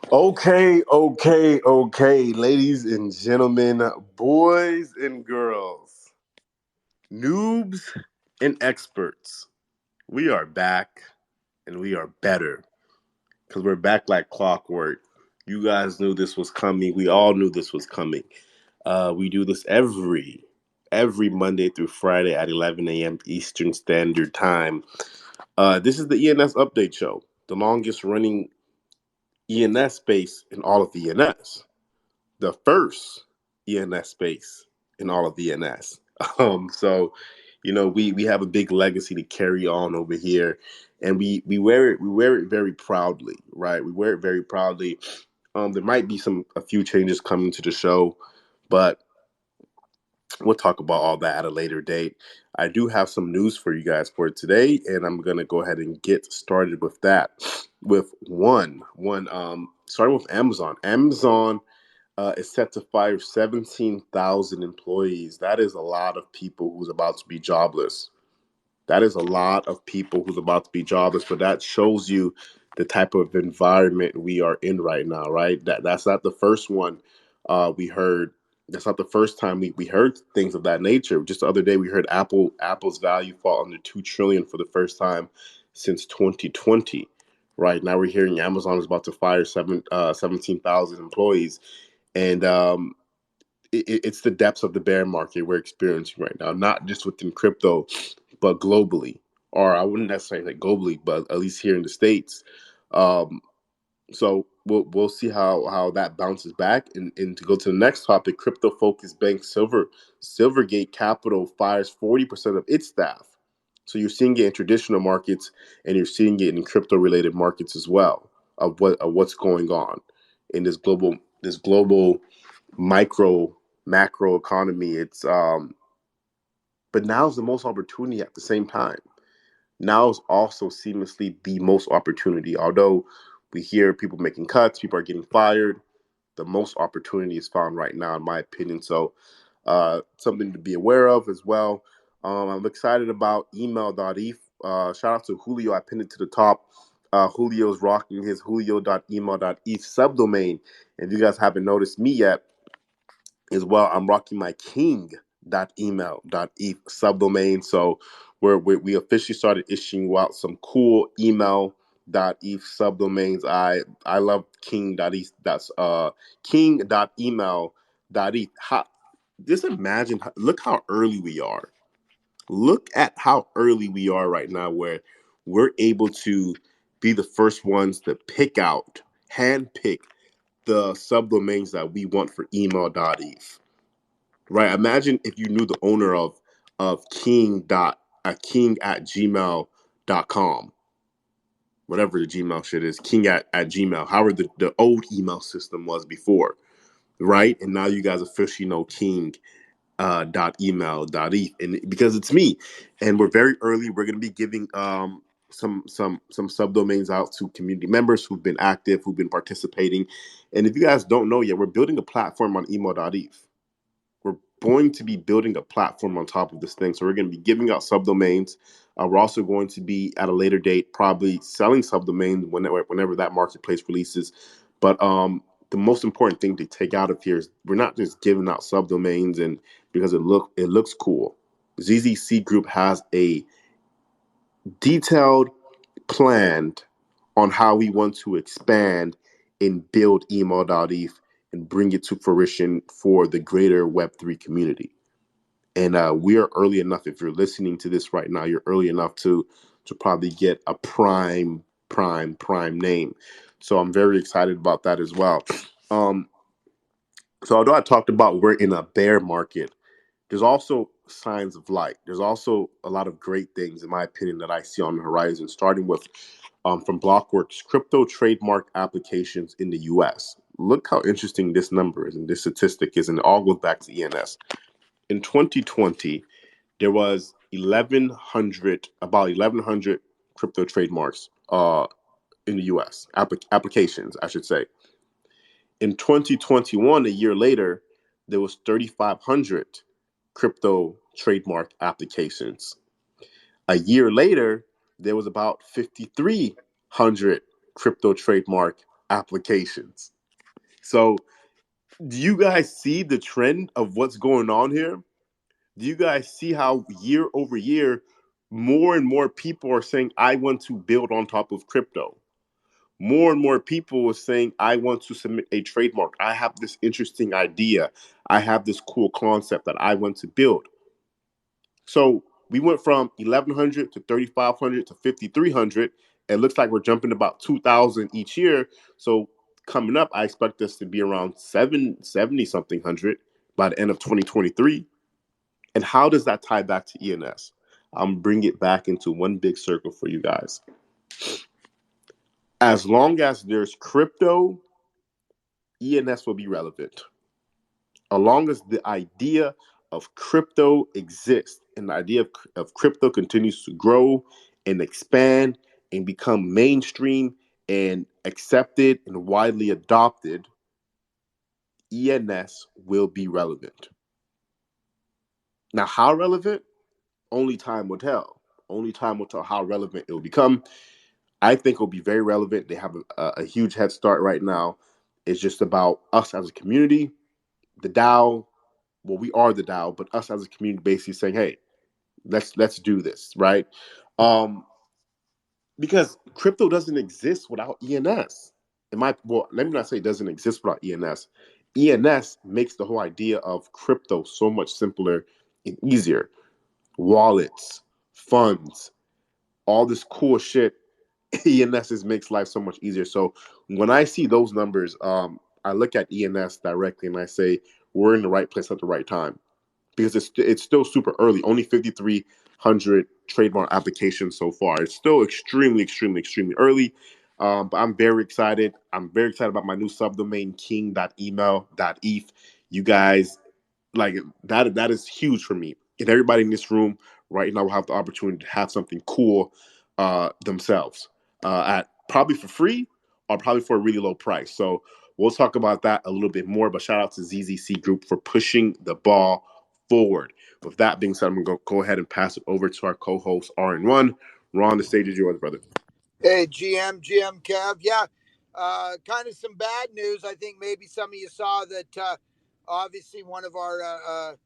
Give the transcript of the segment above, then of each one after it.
Okay, ladies and gentlemen, boys and girls, noobs and experts. We are back and we are better because we're back like clockwork. You guys knew this was coming. We all knew this was coming. We do this every Monday through Friday at 11 a.m. Eastern Standard Time. This is the ENS Update Show, the longest running ENS space in all of the ENS. The first ENS space in all of the ENS. So, we have a big legacy to carry on over here, and we wear it very proudly, right? We wear it very proudly. There might be a few changes coming to the show, but we'll talk about all that at a later date. I do have some news for you guys for today, and I'm gonna go ahead and get started with that. With starting with Amazon. Amazon is set to fire 17,000 employees. That is a lot of people who's about to be jobless. That is a lot of people who's about to be jobless, but that shows you the type of environment we are in right now, right? That's not the first one we heard. That's not the first time we heard things of that nature. Just the other day, we heard Apple's value fall under 2 trillion for the first time since 2020. Right now, we're hearing Amazon is about to fire 17,000 employees, and it's the depths of the bear market we're experiencing right now, not just within crypto, but globally. Or I wouldn't necessarily say globally, but at least here in the States. Um, so we'll see how that bounces back. And to go to the next topic, crypto focused bank Silvergate Capital fires 40% of its staff. So you're seeing it in traditional markets, and you're seeing it in crypto related markets as well, of what's going on in this global micro macro economy. It's but now's the most opportunity at the same time. Now is also seamlessly the most opportunity. Although we hear people making cuts, people are getting fired, the most opportunity is found right now, in my opinion. So something to be aware of as well. I'm excited about email.eth. Shout out to Julio. I pinned it to the top. Julio's rocking his julio.email.eth subdomain. If you guys haven't noticed me yet, as well, I'm rocking my king.email.eth subdomain. So we officially started issuing out some cool email.eth subdomains. I love king.eth. That's king.email.eth. Just imagine, look how early we are. Look at how early we are right now, where we're able to be the first ones to hand pick the subdomains that we want for email.eth. Right. Imagine if you knew the owner of king at gmail.com, whatever the Gmail shit is, king at Gmail, however the old email system was before, right? And now you guys officially know king .email.eth, and because it's me, and we're very early, we're going to be giving some subdomains out to community members who've been active, who've been participating. And if you guys don't know yet, we're building a platform on email.eth. We're going to be building a platform on top of this thing. So we're going to be giving out subdomains. We're also going to be at a later date probably selling subdomains whenever that marketplace releases. But the most important thing to take out of here is we're not just giving out subdomains and because it looks cool. ZZC Group has a detailed plan on how we want to expand and build email.eth and bring it to fruition for the greater Web3 community. And we are early enough. If you're listening to this right now, you're early enough to probably get a prime name. So I'm very excited about that as well. So although I talked about we're in a bear market, there's also signs of light. There's also a lot of great things, in my opinion, that I see on the horizon, starting with from Blockworks, crypto trademark applications in the US. Look how interesting this number is and this statistic is, and it all goes back to ENS. In 2020, there was about 1,100 crypto trademarks in the US, applications, I should say. In 2021, a year later, there was 3,500 crypto trademark applications. A year later, there was about 5,300 crypto trademark applications. So, do you guys see the trend of what's going on here? Do you guys see how year over year, more and more people are saying, I want to build on top of crypto? More and more people are saying, I want to submit a trademark. I have this interesting idea. I have this cool concept that I want to build. So we went from 1,100 to 3,500 to 5,300. It looks like we're jumping about 2,000 each year. So coming up, I expect us to be around 70 something hundred by the end of 2023. And how does that tie back to ENS? I'm bring it back into one big circle for you guys. As long as there's crypto, ENS will be relevant. As long as the idea of crypto exists and the idea of crypto continues to grow and expand and become mainstream and accepted and widely adopted, ENS will be relevant. Now, how relevant? Only time will tell. Only time will tell how relevant it will become. I think it will be very relevant. They have a huge head start right now. It's just about us as a community, the DAO. Well, we are the DAO, but us as a community basically saying, "Hey, let's do this," right? Um, because crypto doesn't exist without ENS. Let me not say it doesn't exist without ENS. ENS makes the whole idea of crypto so much simpler and easier. Wallets, funds, all this cool shit. ENS makes life so much easier. So when I see those numbers, I look at ENS directly and I say we're in the right place at the right time, because it's still super early. Only 5,300 trademark applications so far. It's still extremely, extremely, extremely early. But I'm very excited. I'm very excited about my new subdomain, king.email.eth. You guys, like, that is huge for me. And everybody in this room right now will have the opportunity to have something cool themselves at probably for free or probably for a really low price. So we'll talk about that a little bit more. But shout out to ZZC Group for pushing the ball forward. With that being said, I'm going to go ahead and pass it over to our co-host, RN1. Ron, the stage is yours, brother. Hey, GM Kev. Yeah, kind of some bad news. I think maybe some of you saw that obviously one of our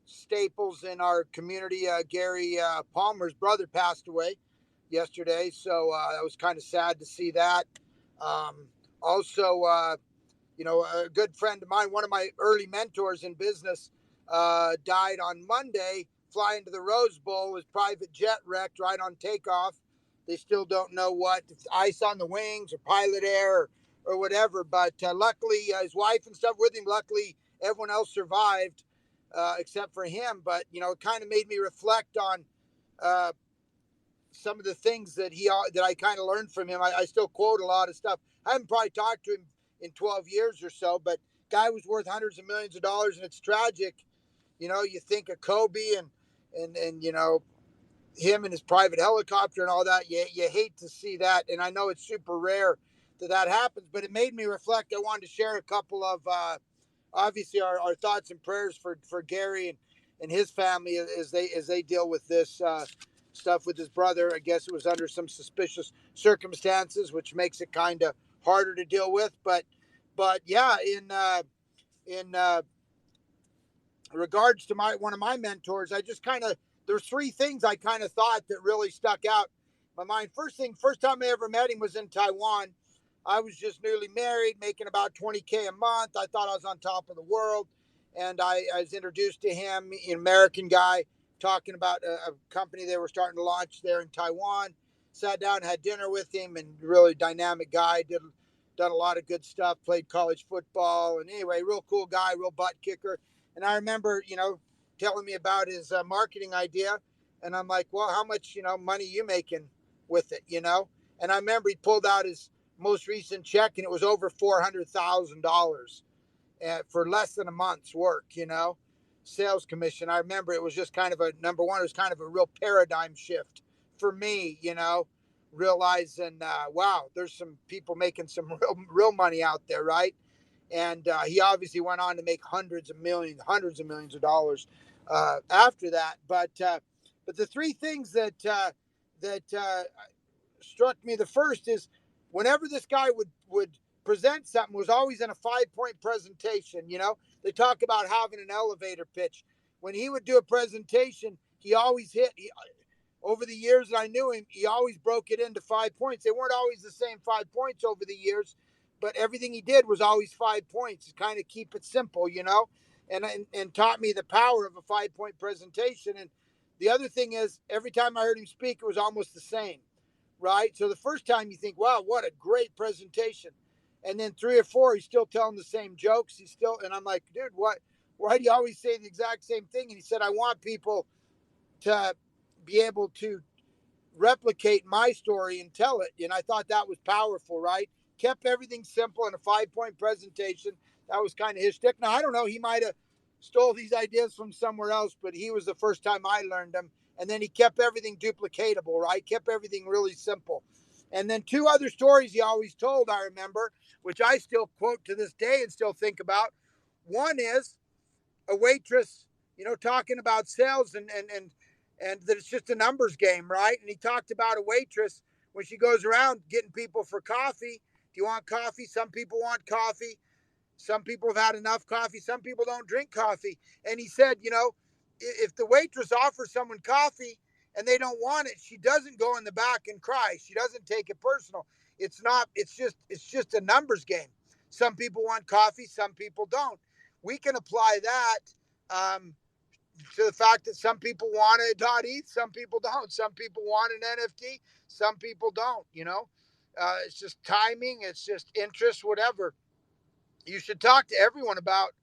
staples in our community, Gary Palmer's brother, passed away yesterday. So that was kind of sad to see that. Also, a good friend of mine, one of my early mentors in business, died on Monday, flying to the Rose Bowl. His private jet wrecked right on takeoff. They still don't know what, if it's ice on the wings or pilot error or whatever. But luckily, his wife and stuff with him, luckily, everyone else survived except for him. But, it kind of made me reflect on uh, some of the things that I kind of learned from him. I still quote a lot of stuff. I haven't probably talked to him in 12 years or so, but guy was worth hundreds of millions of dollars, and it's tragic. You think of Kobe and him and his private helicopter and all that. You hate to see that, and I know it's super rare that happens, but it made me reflect. I wanted to share a couple of obviously our thoughts and prayers for Gary and his family as they deal with this stuff with his brother. I guess it was under some suspicious circumstances, which makes it kind of harder to deal with. But yeah, in regards to one of my mentors, I just kind of, there's three things I kind of thought that really stuck out in my mind. First time I ever met him was in Taiwan. I was just newly married, making about 20K a month. I thought I was on top of the world. And I was introduced to him, an American guy, talking about a company they were starting to launch there in Taiwan. Sat down, had dinner with him, and really dynamic guy. Done a lot of good stuff, played college football. And anyway, real cool guy, real butt kicker. And I remember, telling me about his marketing idea, and I'm like, well, how much money you making with it? And I remember he pulled out his most recent check, and it was over $400,000 for less than a month's work. Sales commission. I remember it was just kind of a number one. It was kind of a real paradigm shift for me. Realizing, wow, there's some people making some real money out there, right? And he obviously went on to make hundreds of millions of dollars after that. But the three things that struck me the first is whenever this guy would present something was always in a 5 point presentation. They talk about having an elevator pitch. When he would do a presentation, he always over the years that I knew him, he always broke it into 5 points. They weren't always the same 5 points over the years, but everything he did was always 5 points. Kind of keep it simple. And taught me the power of a 5 point presentation. And the other thing is, every time I heard him speak, it was almost the same, right? So the first time you think, wow, what a great presentation. And then three or four, he's still telling the same jokes. And I'm like, dude, what? Why do you always say the exact same thing? And he said, I want people to be able to replicate my story and tell it. And I thought that was powerful, right? Kept everything simple in a 5 point presentation. That was kind of his shtick. Now, I don't know. He might have stole these ideas from somewhere else, but he was the first time I learned them. And then he kept everything duplicatable, right? Kept everything really simple. And then two other stories he always told, I remember, which I still quote to this day and still think about. One is a waitress, talking about sales and that it's just a numbers game, right? And he talked about a waitress when she goes around getting people for coffee. Do you want coffee? Some people want coffee. Some people have had enough coffee. Some people don't drink coffee. And he said, if the waitress offers someone coffee and they don't want it, she doesn't go in the back and cry. She doesn't take it personal. It's not, it's just a numbers game. Some people want coffee, some people don't. We can apply that um, to the fact that some people want a .eth, some people don't. Some people want an NFT, some people don't. It's just timing, it's just interest, whatever. You should talk to everyone about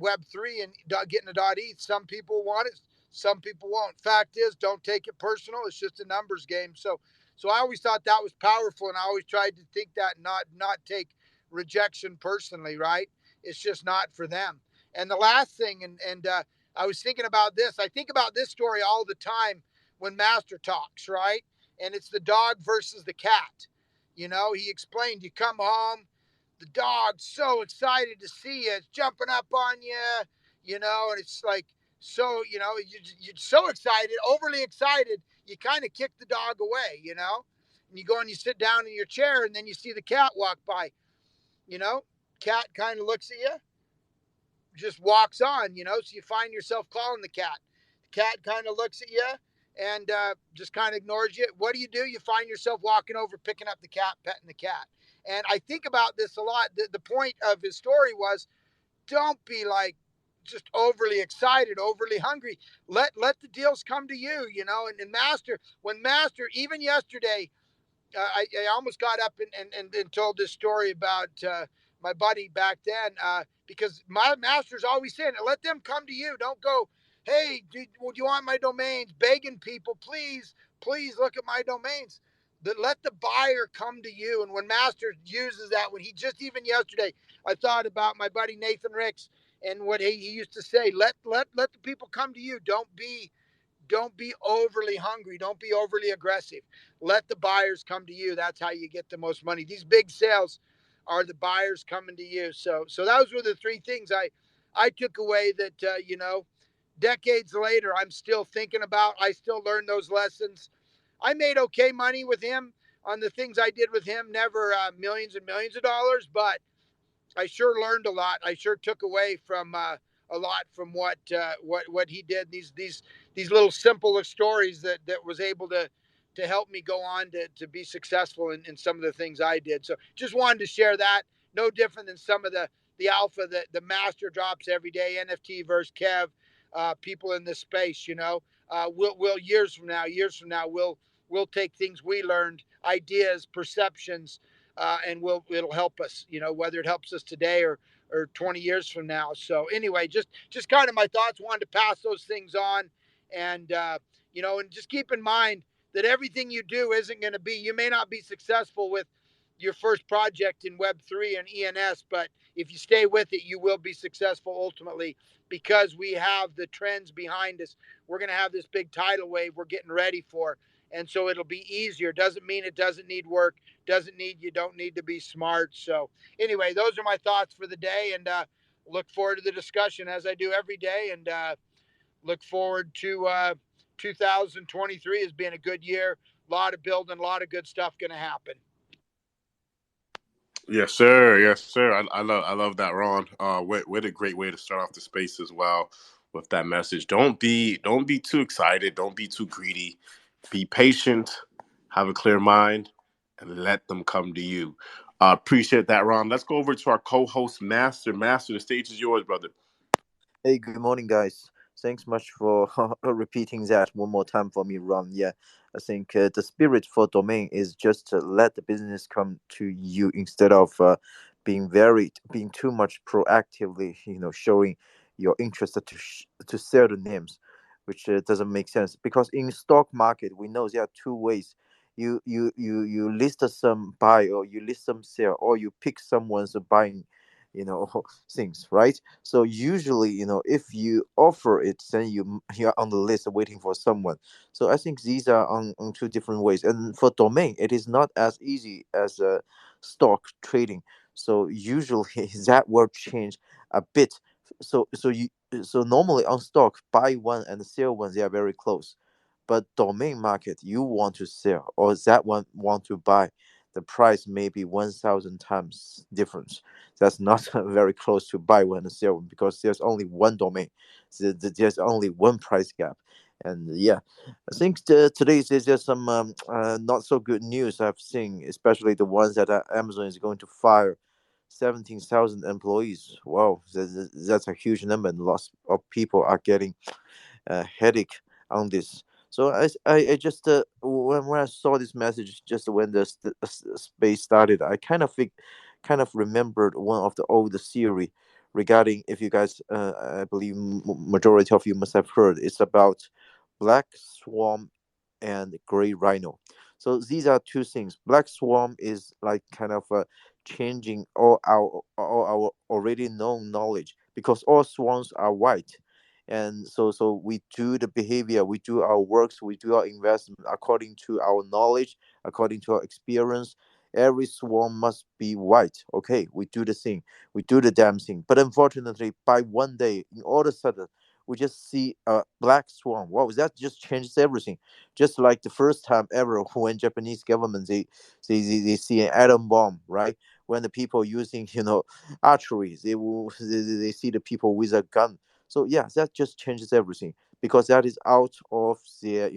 Web3 and getting a .eth. Some people want it, some people won't. Fact is, don't take it personal. It's just a numbers game. So I always thought that was powerful, and I always tried to think that, not take rejection personally. Right? It's just not for them. And the last thing, and I was thinking about this. I think about this story all the time when Master talks. Right? And it's the dog versus the cat. He explained, you come home, the dog's so excited to see you. It's jumping up on you, and it's like, so, you're so excited, overly excited, you kind of kick the dog away. And you go and you sit down in your chair, and then you see the cat walk by, you know, cat kind of looks at you, just walks on, so you find yourself calling the cat. The cat kind of looks at you and just kind of ignores you. What do? You find yourself walking over, picking up the cat, petting the cat. And I think about this a lot. The point of his story was, don't be like just overly excited, overly hungry. Let the deals come to you. And Master, even yesterday, I almost got up and told this story about my buddy back then because my master's always saying, let them come to you. Don't go, hey, do you want my domains? Begging people, please look at my domains. Let the buyer come to you. And when Master uses that, when he just even yesterday, I thought about my buddy Nathan Ricks and what he used to say, let the people come to you. Don't be overly hungry. Don't be overly aggressive. Let the buyers come to you. That's how you get the most money. These big sales are the buyers coming to you. So those were the three things I took away that decades later I'm still thinking about. I still learned those lessons. I made okay money with him on the things I did with him. Never millions and millions of dollars, but I sure learned a lot. I sure took away from a lot from what he did. These little simple stories that was able to help me go on to be successful in some of the things I did. So just wanted to share that. No different than some of the alpha that the master drops every day. NFT versus Kev, people in this space. We'll years from now, we'll take things we learned, ideas, perceptions, and it'll help us, whether it helps us today or 20 years from now. So anyway, just kind of my thoughts. Wanted to pass those things on, and and just keep in mind that everything you do isn't going to be. You may not be successful with your first project in Web3 and ENS, but if you stay with it, you will be successful ultimately because we have the trends behind us. We're going to have this big tidal wave we're getting ready for. And so it'll be easier. Doesn't mean it doesn't need work. Doesn't mean you don't need to be smart. So anyway, those are my thoughts for the day, and look forward to the discussion as I do every day, and look forward to 2023 as being a good year. A lot of building, a lot of good stuff going to happen. Yes, sir. Yes, sir. I love that, Ron. What a great way to start off the space as well with that message. Don't be too excited. Don't be too greedy. Be patient. Have a clear mind, and let them come to you. Appreciate that, Ron. Let's go over to our co-host, Master. Master, the stage is yours, brother. Hey, good morning, guys. Thanks much for repeating that one more time for me, Ron. Yeah, I think the spirit for domain is just to let the business come to you instead of being too much proactively, showing your interest to sell the names, which doesn't make sense because in stock market we know there are two ways. You list some buy or you list some sell or you pick someone's buying, things, right? So usually, if you offer it, then you're on the list waiting for someone. So I think these are on two different ways. And for domain, it is not as easy as stock trading. So usually that will change a bit. So normally on stock, buy one and sell one, they are very close. But domain market, you want to sell or that one want to buy, the price may be 1,000 times difference. That's not very close to buy one and sell one because there's only one domain. There's only one price gap. And yeah, I think today is just some not so good news I've seen, especially the ones that Amazon is going to fire 17,000 employees. Wow, that's a huge number, and lots of people are getting headache on this. So I just when I saw this message just when the space started, I kind of remembered one of the old series regarding, if you guys I believe majority of you must have heard, it's about black swarm and gray rhino. So these are two things. Black swarm is like kind of changing all our already known knowledge because all swans are white, and so we do the behavior, we do our works, we do our investment according to our knowledge, according to our experience. Every swan must be white. Okay, we do the thing, we do the damn thing. But unfortunately, by one day, in all of a sudden, we just see a black swan. Wow, that just changes everything. Just like the first time ever when Japanese government they see an atom bomb, right? When the people using archery, they see the people with a gun. So yeah, that just changes everything because that is out of their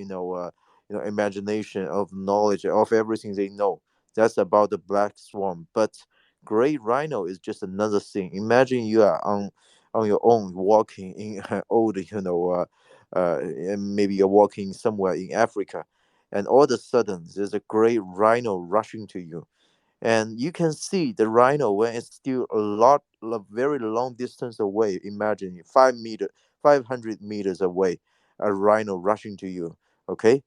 imagination, of knowledge, of everything they know. That's about the black swan. But gray rhino is just another thing. Imagine you are on your own walking in old, and maybe you're walking somewhere in Africa, and all of a sudden there's a gray rhino rushing to you, and you can see the rhino when it's still a very long distance away. Imagine 500 meters away, a rhino rushing to you. Okay,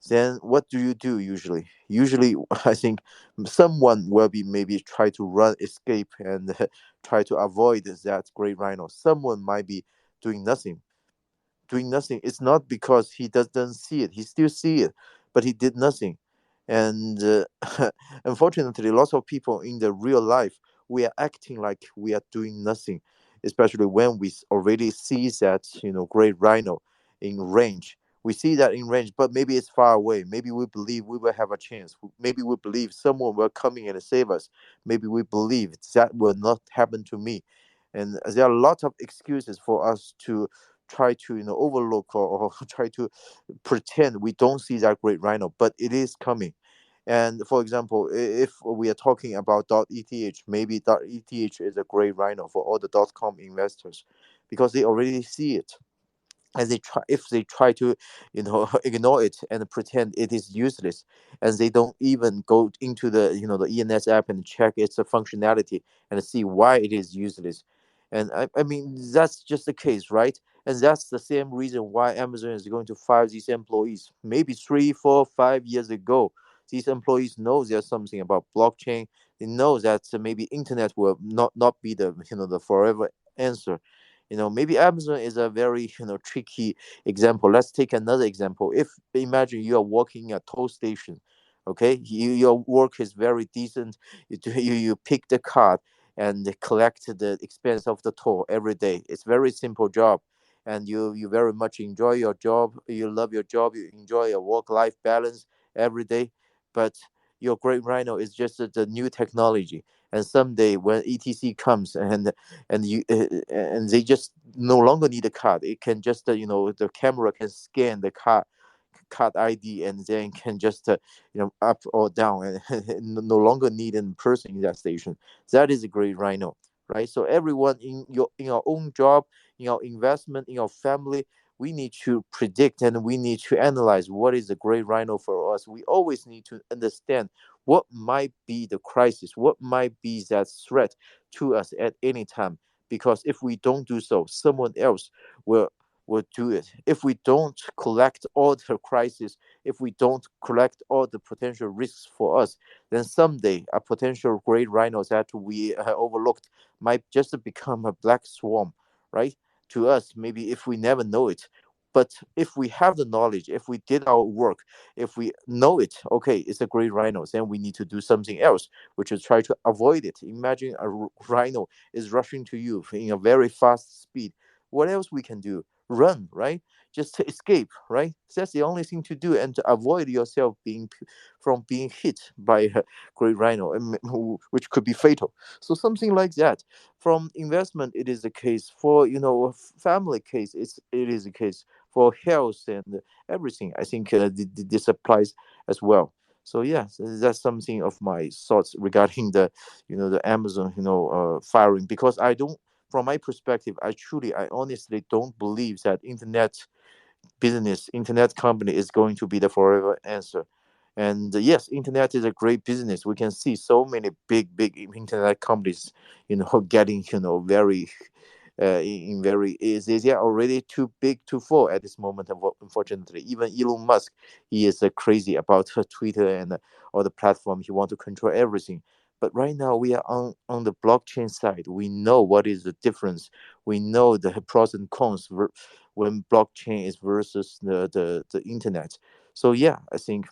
then what do you do usually? Usually, I think someone will be maybe try to run, escape, and try to avoid that great rhino. Someone might be doing nothing, It's not because he doesn't see it. He still see it, but he did nothing. And unfortunately, lots of people in the real life, we are acting like we are doing nothing, especially when we already see that great rhino in range. We see that in range, but maybe it's far away. Maybe we believe we will have a chance. Maybe we believe someone will come in and save us. Maybe we believe that will not happen to me. And there are a lot of excuses for us to try to overlook or try to pretend we don't see that great rhino, but it is coming. And for example, if we are talking about .eth, maybe .eth is a great rhino for all the .com investors because they already see it. and they try if they try to ignore it and pretend it is useless, and they don't even go into the ENS app and check its functionality and see why it is useless. And I mean, that's just the case, right? And that's the same reason why Amazon is going to fire these employees. Maybe 3 4 5 years ago, these employees know there's something about blockchain. They know that maybe internet will not be the forever answer. Maybe Amazon is a very tricky example. Let's take another example. If imagine you are working at toll station, okay, your work is very decent. You pick the card and collect the expense of the toll every day. It's very simple job, and you very much enjoy your job. You love your job. You enjoy your work life balance every day. But your great rhino is just the new technology, and someday when etc comes and they just no longer need a card. It can just the camera can scan the card ID, and then can just up or down, and no longer need a person in that station. That is a great rhino, right? So everyone in our own job, in our investment, in our family, we need to predict and we need to analyze what is a great rhino for us. We always need to understand what might be the crisis, what might be that threat to us at any time. Because if we don't do so, someone else will do it. If we don't collect all the crisis, if we don't collect all the potential risks for us, then someday a potential great rhino that we overlooked might just become a black swarm, right? To us, maybe if we never know it. But if we have the knowledge, if we did our work, if we know it, okay, it's a great rhino, then we need to do something else, which is try to avoid it. Imagine a rhino is rushing to you in a very fast speed. What else we can do? Run, right? Just to escape, right? That's the only thing to do, and to avoid yourself from being hit by a great rhino, which could be fatal. So something like that. From investment, it is the case. For family case, it is a case. For health and everything, I think this applies as well. So yeah, so that's something of my thoughts regarding the Amazon firing, because I don't, from my perspective, I honestly don't believe that internet company is going to be the forever answer. And yes, internet is a great business. We can see so many big internet companies, getting very in very is they are already too big to fall at this moment. Unfortunately, even Elon Musk, he is crazy about Twitter and all the platform. He want to control everything. But right now we are on the blockchain side. We know what is the difference. We know the pros and cons when blockchain is versus the internet. So yeah, I think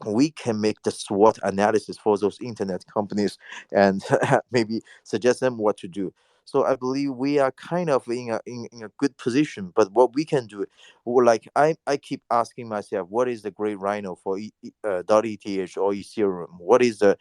we can make the SWOT analysis for those internet companies and maybe suggest them what to do. So I believe we are kind of in a good position. But what we can do, like I keep asking myself, what is the great rhino for .eth or Ethereum? What is the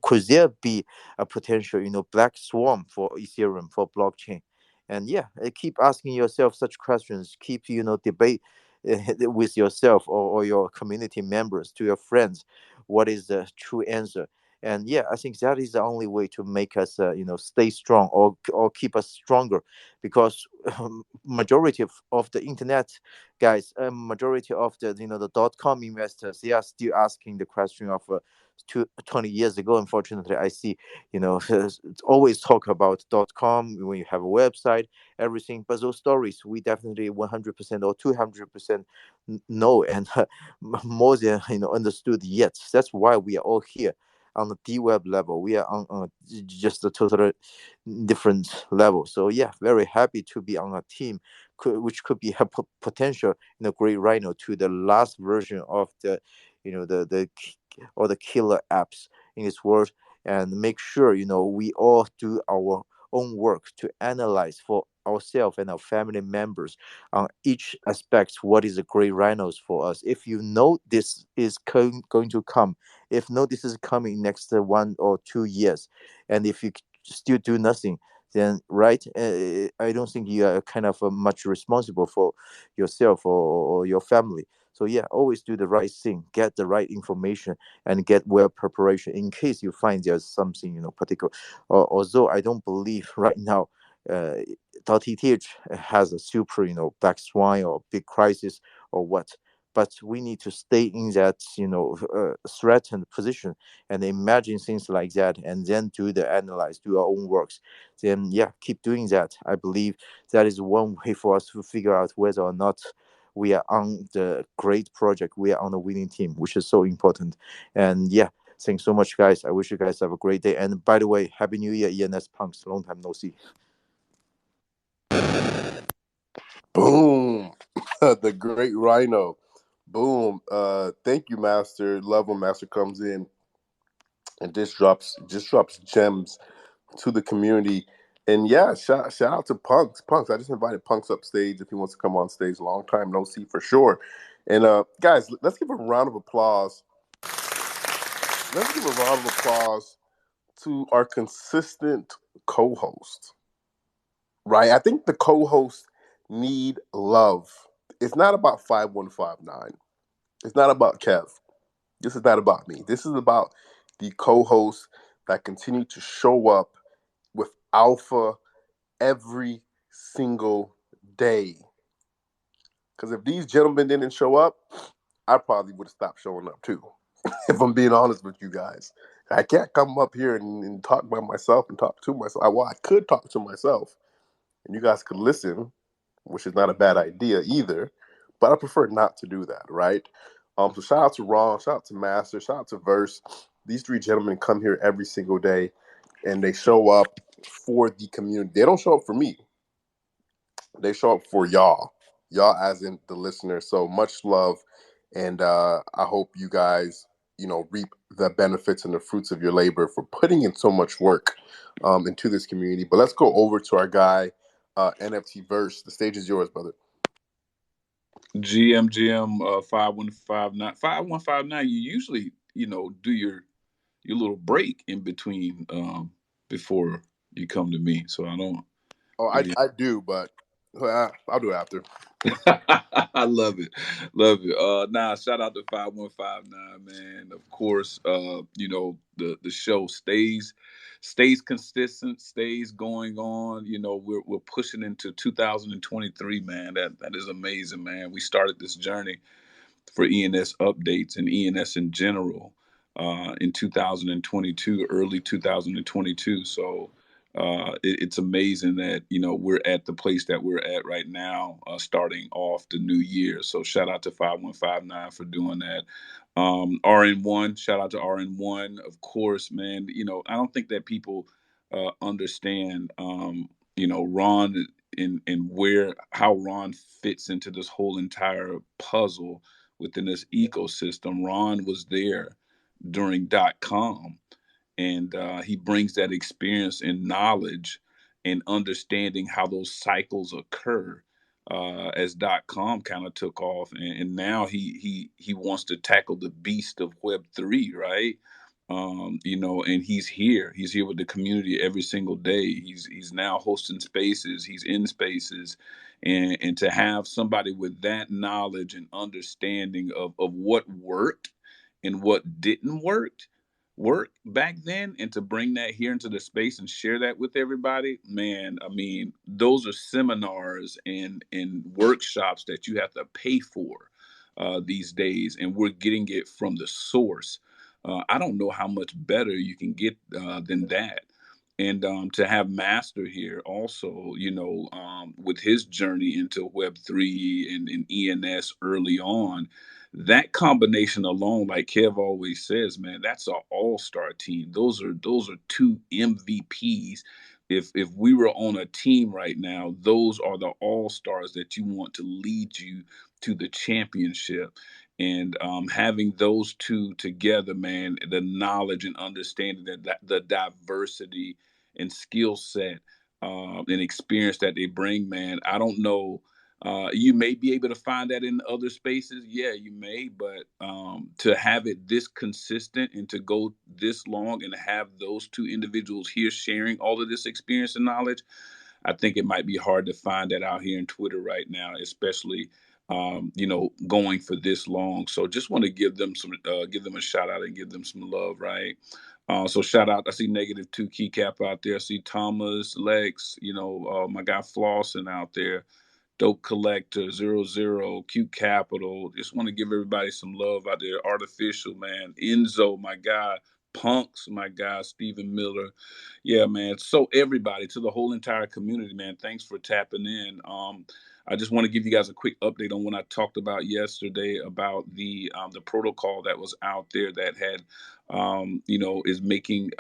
could there be a potential black swarm for Ethereum, for blockchain? And yeah, keep asking yourself such questions. Keep debate with yourself, or your community members, to your friends, what is the true answer. And yeah, I think that is the only way to make us stay strong, or keep us stronger. Because majority of the internet guys, majority of the .com investors, they are still asking the question of 20 years ago. Unfortunately, I see it's always talk about .com when you have a website, everything. But those stories, we definitely 100% or 200% know, and more than understood yet. That's why we are all here on the D web level. We are on just a total different level. So yeah, very happy to be on a team, which could be a potential great rhino to the last version of the or the killer apps in this world. And make sure we all do our own work to analyze for ourselves and our family members on each aspect what is a great rhinos for us. If you know this is going to come, if know this is coming next 1 or 2 years, and if you still do nothing, then right, I don't think you are kind of much responsible for yourself, or your family. So yeah, always do the right thing, get the right information, and get well preparation in case you find there's something particular. Although I don't believe right now, uh, .eth has a super, black swan or big crisis or what. But we need to stay in that, threatened position and imagine things like that, and then do the analyze, do our own works. Then yeah, keep doing that. I believe that is one way for us to figure out whether or not we are on the great project, we are on the winning team, which is so important. And yeah, thanks so much, guys. I wish you guys have a great day. And by the way, Happy New Year, ENS punks. Long time no see. Boom. The great Rhino. Boom. Thank you, Master. Love when Master comes in and just drops gems to the community. And yeah, shout out to Punks. Punks. I just invited Punks up stage if he wants to come on stage. Long time no see for sure. And guys, let's give a round of applause. Let's give a round of applause to our consistent co-host. Right? I think the co-hosts need love. It's not about 5159. It's not about Kev. This is not about me. This is about the co-hosts that continue to show up with alpha every single day. Because if these gentlemen didn't show up, I probably would have stopped showing up too. If I'm being honest with you guys, I can't come up here and talk by myself and talk to myself. Well, I could talk to myself, and you guys could listen, which is not a bad idea either. But I prefer not to do that, right? So shout out to Ron, shout out to Master, shout out to Verse. These three gentlemen come here every single day, and they show up for the community. They don't show up for me. They show up for y'all as in the listener. So much love, and I hope you guys reap the benefits and the fruits of your labor for putting in so much work into this community. But let's go over to our guy, NFT Verse. The stage is yours, brother. GM 5159 You usually do your little break in between before you come to me. So I don't Oh, I really. I do, but I'll do it after. I love it. Love it. Shout out to 5159, man. Of course, the show stays consistent, stays going on. We're pushing into 2023, man. That is amazing, man. We started this journey for ENS updates and ENS in general in 2022, early 2022. So it's amazing that we're at the place that we're at right now, starting off the new year. So shout out to 5159 for doing that. RN1, shout out to RN1, of course, man. I don't think that people understand. Ron and where how Ron fits into this whole entire puzzle within this ecosystem. Ron was there during .com, and he brings that experience and knowledge and understanding how those cycles occur as .com kind of took off, and now he wants to tackle the beast of Web3, right? And he's here with the community every single day. He's now hosting spaces, he's in spaces, and to have somebody with that knowledge and understanding of what worked and what didn't work back then, and to bring that here into the space and share that with everybody, man, I mean, those are seminars and workshops that you have to pay for these days, and we're getting it from the source. I don't know how much better you can get than that. And to have Master here also, with his journey into Web3 and ENS early on, that combination alone, like Kev always says, man, that's an all-star team. Those are two MVPs. If we were on a team right now, those are the all-stars that you want to lead you to the championship. And having those two together, man, the knowledge and understanding that the diversity and skill set and experience that they bring, man, I don't know, you may be able to find that in other spaces. Yeah, you may, but to have it this consistent and to go this long and have those two individuals here sharing all of this experience and knowledge, I think it might be hard to find that out here in Twitter right now, especially going for this long. So just want to give them a shout out and give them some love, right? So shout out. I see -2 keycap out there. I see Thomas, Lex, my guy Flossin out there. Dope Collector, 00, Q Capital. Just want to give everybody some love out there. Artificial, man. Enzo, my guy. Punks, my guy. Stephen Miller. Yeah, man. So everybody, to the whole entire community, man, thanks for tapping in. I just want to give you guys a quick update on what I talked about yesterday about the protocol that was out there that had is making,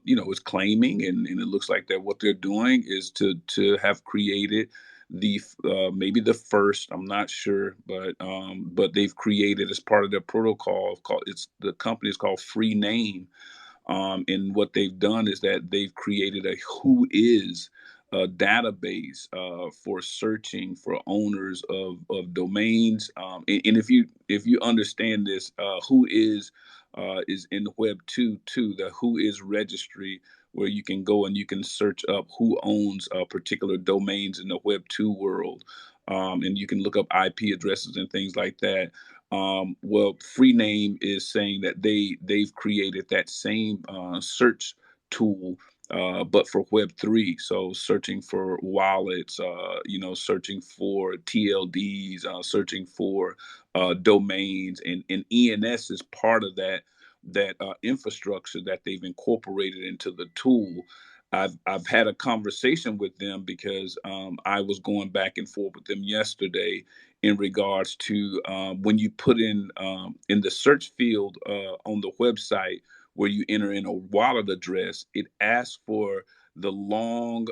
is claiming, and it looks like that what they're doing is to have created the maybe the first, I'm not sure, but they've created as part of their protocol called, it's the company is called Free Name, and what they've done is that they've created a who is database for searching for owners of domains. And if you understand this, who is in Web 2 too. The who is registry, where you can go and you can search up who owns particular domains in the Web 2 world. And you can look up IP addresses and things like that. Well, Free Name is saying that they've created that same search tool, but for Web3. So searching for wallets, searching for TLDs, searching for domains, and ENS is part of that infrastructure that they've incorporated into the tool. I've had a conversation with them because I was going back and forth with them yesterday in regards to when you put in the search field on the website where you enter in a wallet address, it asks for the long,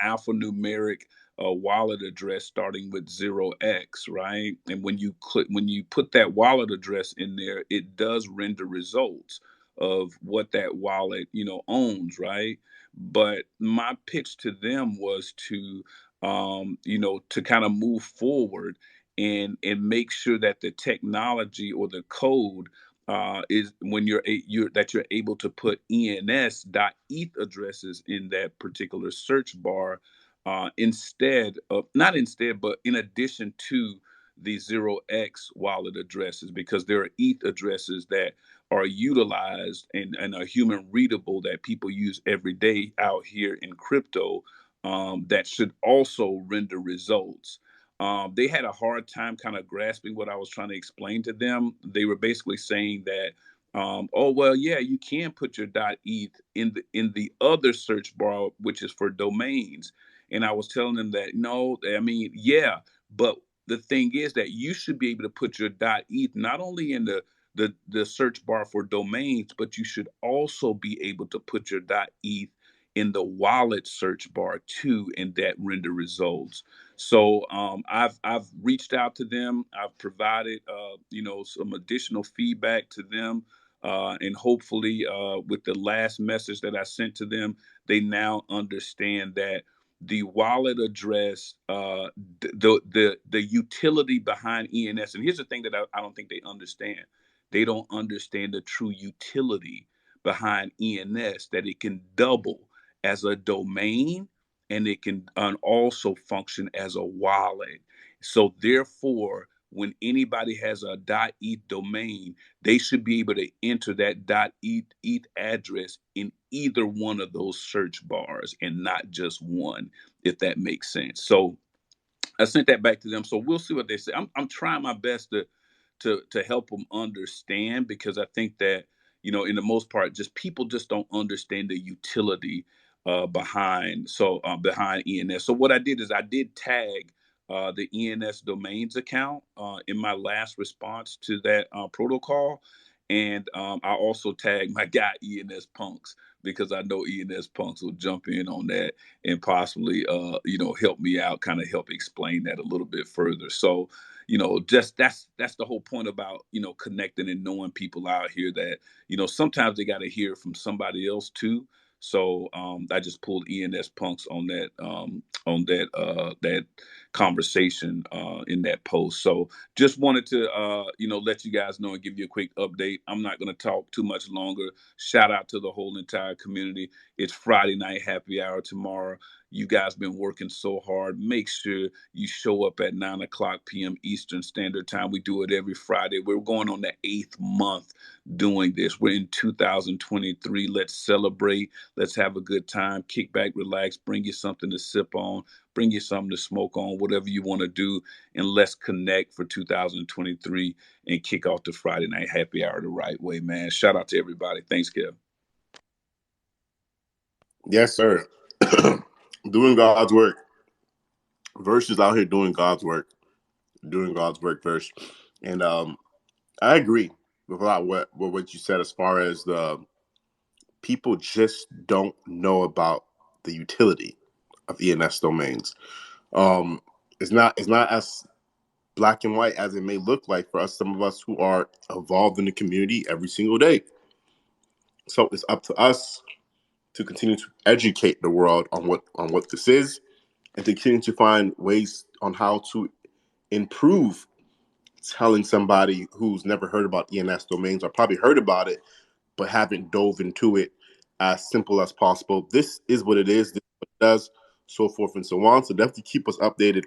alphanumeric wallet address starting with 0x, right? And when you put that wallet address in there, it does render results of what that wallet, owns, right? But my pitch to them was to kind of move forward and make sure that the technology or the code is when you're able to put ENS.eth addresses in that particular search bar, instead of, not instead, but in addition to the 0x wallet addresses, because there are ETH addresses that are utilized and are human readable that people use every day out here in crypto, that should also render results. They had a hard time kind of grasping what I was trying to explain to them. They were basically saying that, oh well, yeah, you can put your .eth in the other search bar, which is for domains. And I was telling them that no, I mean, yeah, but the thing is that you should be able to put your .eth not only in the search bar for domains, but you should also be able to put your .eth in the wallet search bar too, and that render results. So I've reached out to them. I've provided some additional feedback to them, and hopefully with the last message that I sent to them, they now understand that the wallet address, the utility behind ENS. And here's the thing that I don't think they understand. They don't understand the true utility behind ENS, that it can double as a domain, and it can also function as a wallet. So therefore, when anybody has a .eth domain, they should be able to enter that .eth address in either one of those search bars and not just one, if that makes sense. So I sent that back to them. So we'll see what they say. I'm trying my best to help them understand, because I think that, in the most part, just people just don't understand the utility behind ENS. So what I did is I did tag the ENS.domains account in my last response to that protocol. And I also tagged my guy ENS Punks, because I know ENS Punks will jump in on that and possibly help me out, kind of help explain that a little bit further. So just that's the whole point about connecting and knowing people out here, that sometimes they got to hear from somebody else too. So I just pulled ENS Punks on that conversation in that post. So just wanted to let you guys know and give you a quick update. I'm not going to talk too much longer. Shout out to the whole entire community. It's Friday night happy hour tomorrow. You guys been working so hard. Make sure you show up at 9 o'clock p.m. Eastern Standard Time. We do it every Friday. We're going on the 8th month doing this. We're in 2023. Let's celebrate. Let's have a good time. Kick back, relax, bring you something to sip on, bring you something to smoke on, whatever you want to do, and let's connect for 2023 and kick off the Friday night happy hour the right way, man. Shout out to everybody. Thanks, Kev. Yes, sir. Doing God's work versus out here doing God's work first. And I agree with a lot with what you said as far as the people just don't know about the utility of ENS domains. Um, it's not as black and white as it may look like for us, some of us who are involved in the community every single day. So it's up to us to continue to educate the world on what this is, and to continue to find ways on how to improve telling somebody who's never heard about ENS domains or probably heard about it but haven't dove into it as simple as possible. This is what it is, this is what it does, so forth and so on. So definitely keep us updated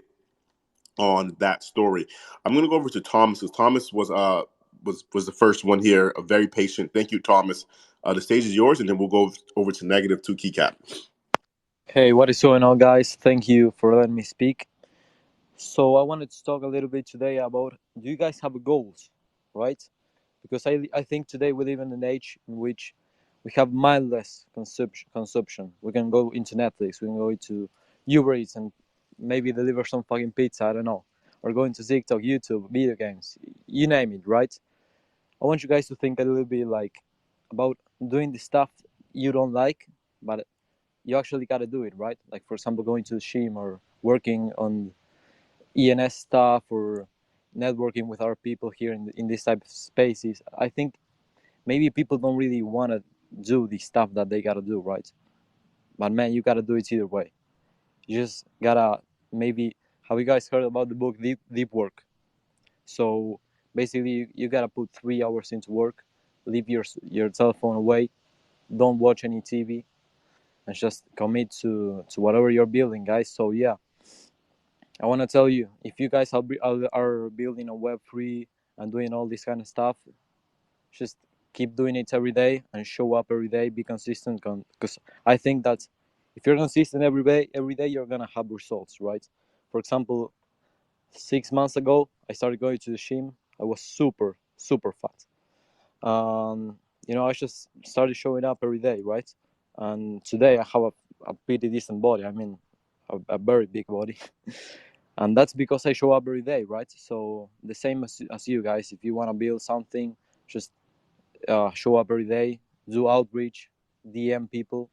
on that story. I'm going to go over to Thomas, because Thomas was the first one here, a very patient. Thank you, Thomas. The stage is yours, and then we'll go over to negative two keycap. Hey, what is going on, guys? Thank you for letting me speak. So, I wanted to talk a little bit today about, do you guys have goals, right? Because I think today we live in an age in which we have mindless consumption. We can go into Netflix, we can go into Uber Eats and maybe deliver some fucking pizza, I don't know. Or go into TikTok, YouTube, video games, you name it, right? I want you guys to think a little bit like about doing the stuff you don't like, but you actually got to do it, right? Like, for example, going to the gym or working on ENS stuff or networking with our people here in this type of spaces. I think maybe people don't really want to do the stuff that they got to do, right? But man, you got to do it either way. You just got to maybe, have you guys heard about the book Deep Work? So basically, you got to put 3 hours into work, leave your cell phone away, don't watch any TV, and just commit to whatever you're building, guys. So yeah, I want to tell you, if you guys are building a Web3 and doing all this kind of stuff, just keep doing it every day and show up every day. Be consistent, because I think that if you're consistent every day you're gonna have results, right? For example, 6 months ago, I started going to the gym. I was super fat. I just started showing up every day, right? And today I have a pretty decent body. I mean, a very big body. And that's because I show up every day, right? So the same as you guys, if you want to build something, just show up every day, do outreach, DM people,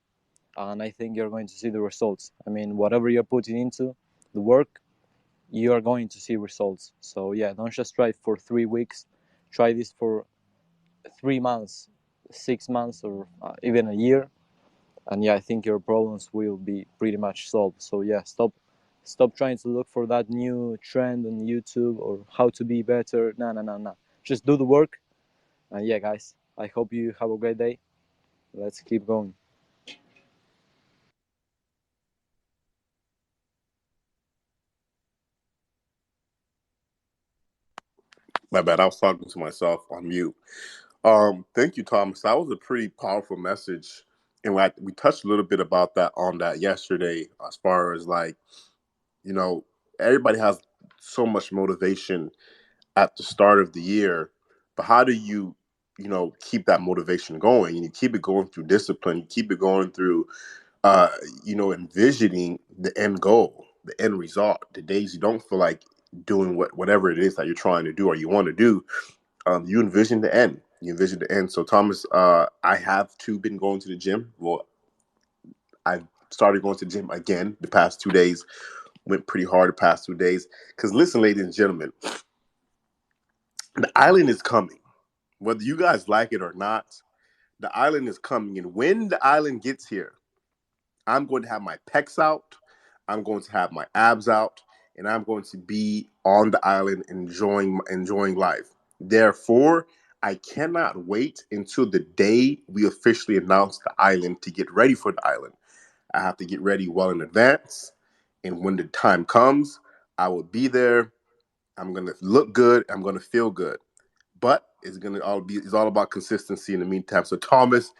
and I think you're going to see the results. I mean, whatever you're putting into the work, you are going to see results. So yeah, don't just try it for 3 weeks. Try this for 3 months, 6 months, or even a year, and yeah, I think your problems will be pretty much solved. So yeah, stop trying to look for that new trend on YouTube or how to be better. No, just do the work. And yeah, guys, I hope you have a great day. Let's keep going. My bad, I was talking to myself on mute. Thank you, Thomas. That was a pretty powerful message. And like we touched a little bit about that on that yesterday, as far as like, you know, everybody has so much motivation at the start of the year, but how do you keep that motivation going? And you keep it going through discipline, you keep it going through uh, envisioning the end goal, the end result. The days you don't feel like doing whatever it is that you're trying to do or you want to do, you envision the end. You envision the end. So Thomas, I have too been going to the gym. Well, I started going to the gym again the past 2 days. Went pretty hard the past 2 days. Because listen, ladies and gentlemen, the island is coming. Whether you guys like it or not, the island is coming. And when the island gets here, I'm going to have my pecs out. I'm going to have my abs out. and I'm going to be on the island enjoying life. Therefore, I cannot wait until the day we officially announce the island to get ready for the island. I have to get ready well in advance, and when the time comes, I will be there. I'm gonna look good. I'm gonna feel good. But it's all about consistency in the meantime. So Thomas,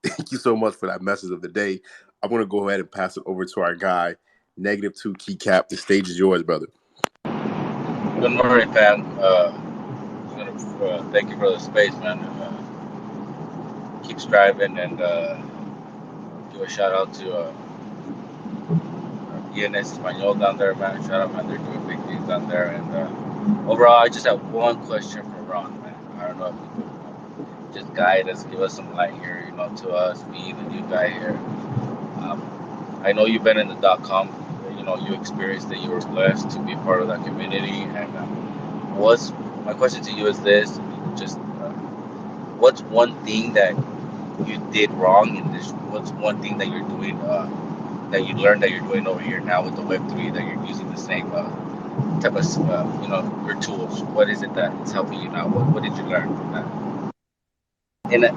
thank you so much for that message of the day. I'm gonna go ahead and pass it over to our guy, -2 keycap. The stage is yours, brother. Good morning, fam. Thank you for the space, man. Keep striving and give a shout out to ENS Espanol down there, man. Shout out, man. They're doing big things down there. And overall, I just have one question for Ron, man. I don't know if you could just guide us, give us some light here, to us, me, the new guy here. I know you've been in the .com. You experienced it. You were blessed to be part of that community. And what's my question to you is this: just what's one thing that you did wrong in this? What's one thing that you're doing that you learned that you're doing over here now with the Web3 that you're using the same type of your tools? What is it that is helping you now? What did you learn from that?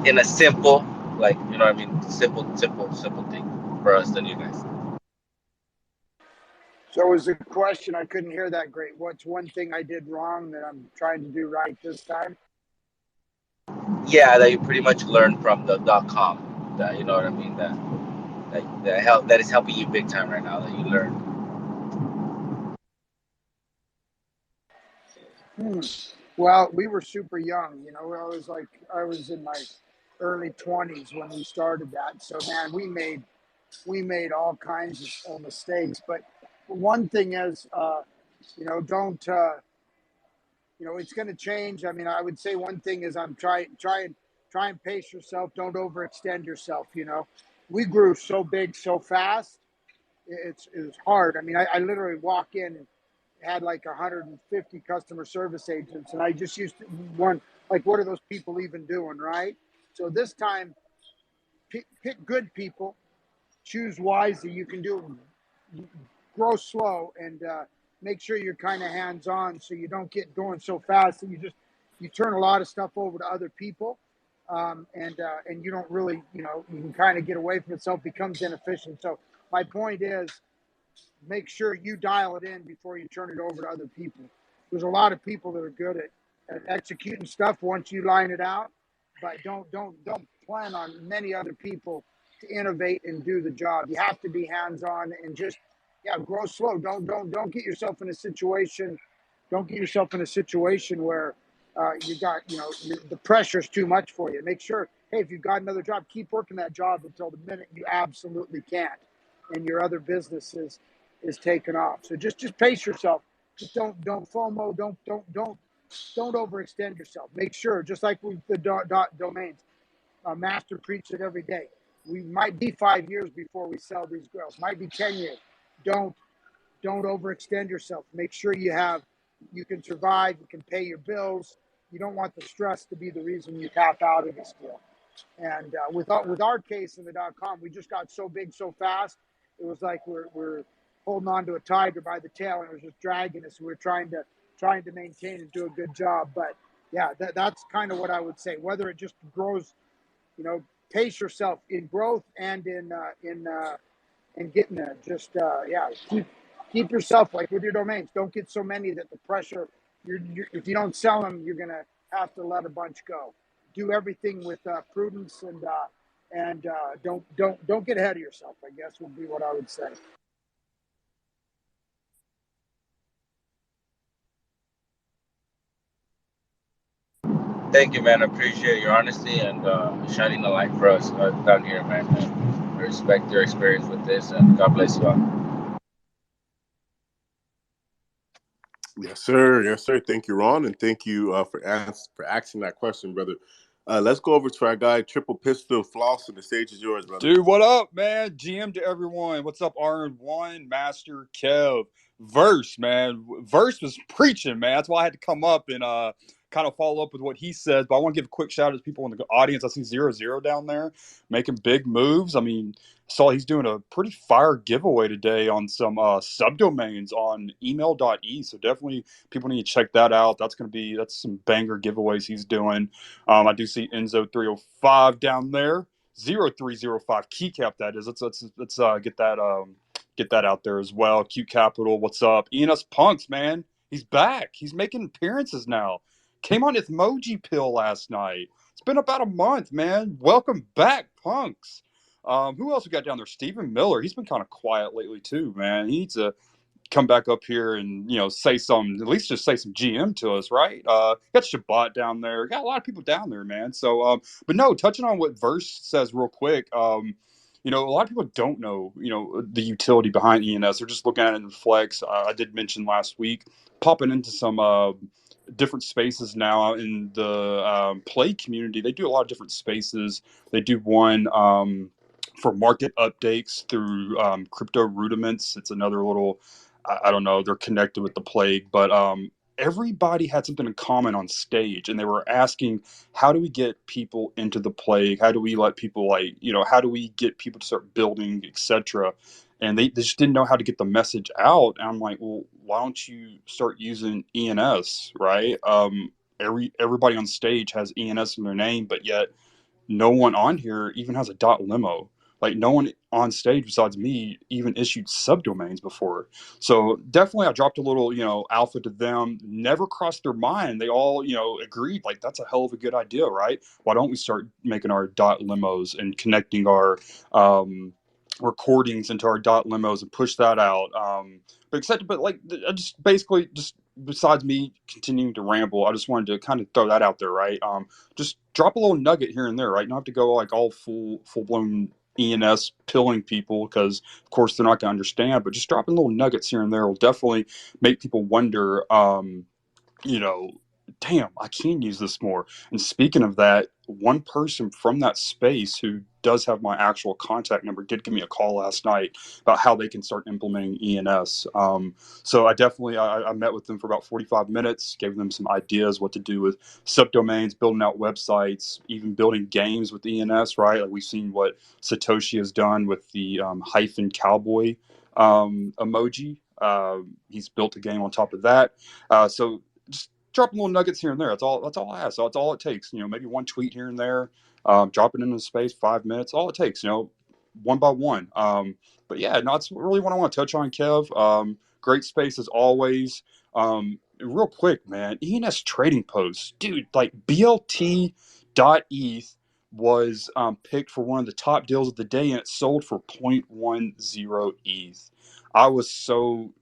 In a simple, like, what I mean, simple thing for us, the new guys. So was the question, I couldn't hear that great. What's one thing I did wrong that I'm trying to do right this time? Yeah, that you pretty much learned from the .com. That, you know what I mean. That is helping you big time right now. That you learned. Well, we were super young. I was in my early 20s when we started that. So man, we made all kinds of mistakes. But one thing is, don't it's going to change. I mean, I would say one thing is I'm try and pace yourself. Don't overextend yourself. We grew so big so fast. It was hard. I mean, I literally walk in and had like 150 customer service agents, and I just used to one like, what are those people even doing, right? So this time, pick good people, choose wisely. You can do grow slow and make sure you're kind of hands on, so you don't get going so fast that you turn a lot of stuff over to other people, and you don't really you can kind of get away from it, so it becomes inefficient. So my point is, make sure you dial it in before you turn it over to other people. There's a lot of people that are good at executing stuff once you line it out, but don't plan on many other people to innovate and do the job. You have to be hands on and just grow slow. Don't get yourself in a situation. Don't get yourself in a situation where you got the pressure's too much for you. Make sure, hey, if you've got another job, keep working that job until the minute you absolutely can't, and your other businesses is taken off. So just pace yourself. Just don't FOMO. Don't overextend yourself. Make sure, just like with the domains, Master preached it every day. We might be 5 years before we sell these girls. Might be 10 years. Don't overextend yourself. Make sure you can survive. You can pay your bills. You don't want the stress to be the reason you tap out of this deal. And with our case in the .com, we just got so big so fast. It was like we're holding on to a tiger by the tail, and it was just dragging us. We were trying to maintain and do a good job. But yeah, that's kind of what I would say. Whether it just grows, pace yourself in growth and in getting there. Just keep yourself, like with your domains. Don't get so many that the pressure. If you don't sell them, you're gonna have to let a bunch go. Do everything with prudence and don't get ahead of yourself, I guess would be what I would say. Thank you, man. I appreciate your honesty and shining the light for us down here, man. I respect your experience with this, and God bless you all. Yes, sir. Yes, sir. Thank you, Ron, and thank you for asking that question, brother. Let's go over to our guy, Triple Pistol Floss, and the stage is yours, brother. Dude, what up, man? GM to everyone. What's up, Iron1, Master, Kev? Verse, man. Verse was preaching, man. That's why I had to come up and kind of follow up with what he says, but I want to give a quick shout out to people in the audience. I see 00 down there making big moves. I mean, I saw he's doing a pretty fire giveaway today on some subdomains on email.eth. So definitely people need to check that out. That's some banger giveaways he's doing. I do see Enzo 305 down there. 0305 keycap, that is. Let's get that out there as well. Q Capital, what's up? ENS Punks, man, he's back. He's making appearances now. Came on Emoji Pill last night. It's been about a month, man. Welcome back, Punks. Who else we got down there? Stephen Miller. He's been kind of quiet lately too, man. He needs to come back up here and say some, at least just say some GM to us, right? Got Shabbat down there, got a lot of people down there, man. So but no, touching on what Verse says real quick, a lot of people don't know the utility behind ENS. They're just looking at it in Flex. I did mention last week popping into some different spaces now in the play community. They do a lot of different spaces. They do one for market updates through crypto rudiments. It's another little, I don't know, they're connected with the plague, but everybody had something in common on stage, and they were asking, how do we get people into the plague? How do we let people, how do we get people to start building, etc.? And they just didn't know how to get the message out. And I'm like, well, why don't you start using ENS, right? Everybody on stage has ENS in their name, but yet no one on here even has a .limo. Like, no one on stage besides me even issued subdomains before. So definitely I dropped a little, alpha to them. Never crossed their mind. They all, agreed, like, that's a hell of a good idea, right? Why don't we start making our .limos and connecting our recordings into our .limos and push that out? But like, I just basically just, besides me continuing to ramble, I just wanted to kind of throw that out there, right? Just drop a little nugget here and there, right? You don't have to go like all full blown ENS pilling people, because of course they're not going to understand. But just dropping little nuggets here and there will definitely make people wonder. You know, Damn, I can use this more. And speaking of that, one person from that space who does have my actual contact number did give me a call last night about how they can start implementing ENS. So I met with them for about 45 minutes, gave them some ideas what to do with subdomains, building out websites, even building games with ENS, right? Like, we've seen what Satoshi has done with the hyphen cowboy emoji. He's built a game on top of that. So just dropping little nuggets here and there. That's all. That's all I ask. So that's all it takes. Maybe one tweet here and there. Drop it into space. 5 minutes. All it takes. One by one. But yeah, no, that's really what I want to touch on, Kev. Great space as always. Real quick, man. ENS trading posts, dude. Like, BLT.eth was picked for one of the top deals of the day, and it sold for 0.10 ETH. I was so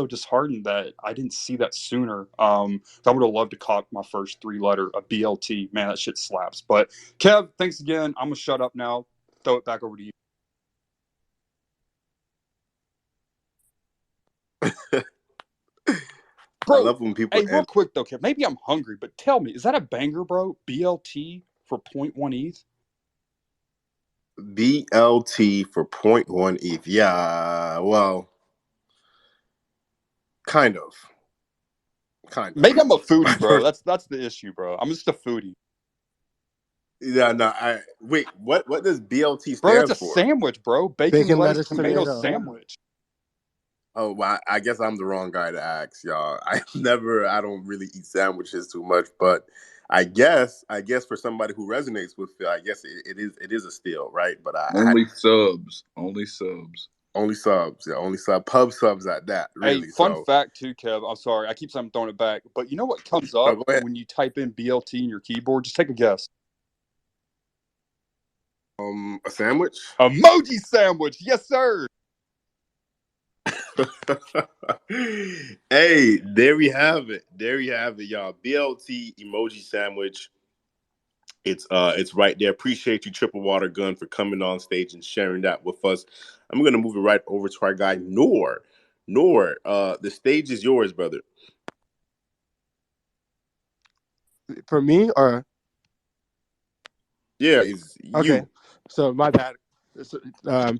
disheartened that I didn't see that sooner. I would have loved to cop my first three-letter of BLT. Man, that shit slaps. But Kev, thanks again. I'm gonna shut up now. Throw it back over to you. I Bro, love when people hey, real quick though, Kev, maybe I'm hungry, but tell me, is that a banger, bro? BLT for 0.1 ETH? BLT for 0.1 ETH. Yeah, well, kind of. Maybe I'm a foodie, bro. That's the issue, bro. I'm just a foodie. Yeah, no, wait, what does BLT Bro, that's stand a for? sandwich, bro. Bacon, lettuce, tomato sandwich. Oh, well, I guess I'm the wrong guy to ask, y'all. I don't really eat sandwiches too much, but I guess for somebody who resonates with it, I guess it is a steal, right? But Only subs. Only subs. only subs, yeah, only pub subs at that, Hey, really. fun So, fact too, Kev. I'm sorry, I keep saying I'm throwing it back, but you know what comes up go ahead. when you type in BLT in your keyboard? Just take a guess. A sandwich. Emoji sandwich, yes, sir. Hey, there we have it. There you have it, y'all. BLT emoji sandwich. It's right there. Appreciate you, Triple Water Gun, for coming on stage and sharing that with us. I'm gonna move it right over to our guy Noor. Noor, the stage is yours, brother. For me, or Yeah, it's okay. you. So my bad.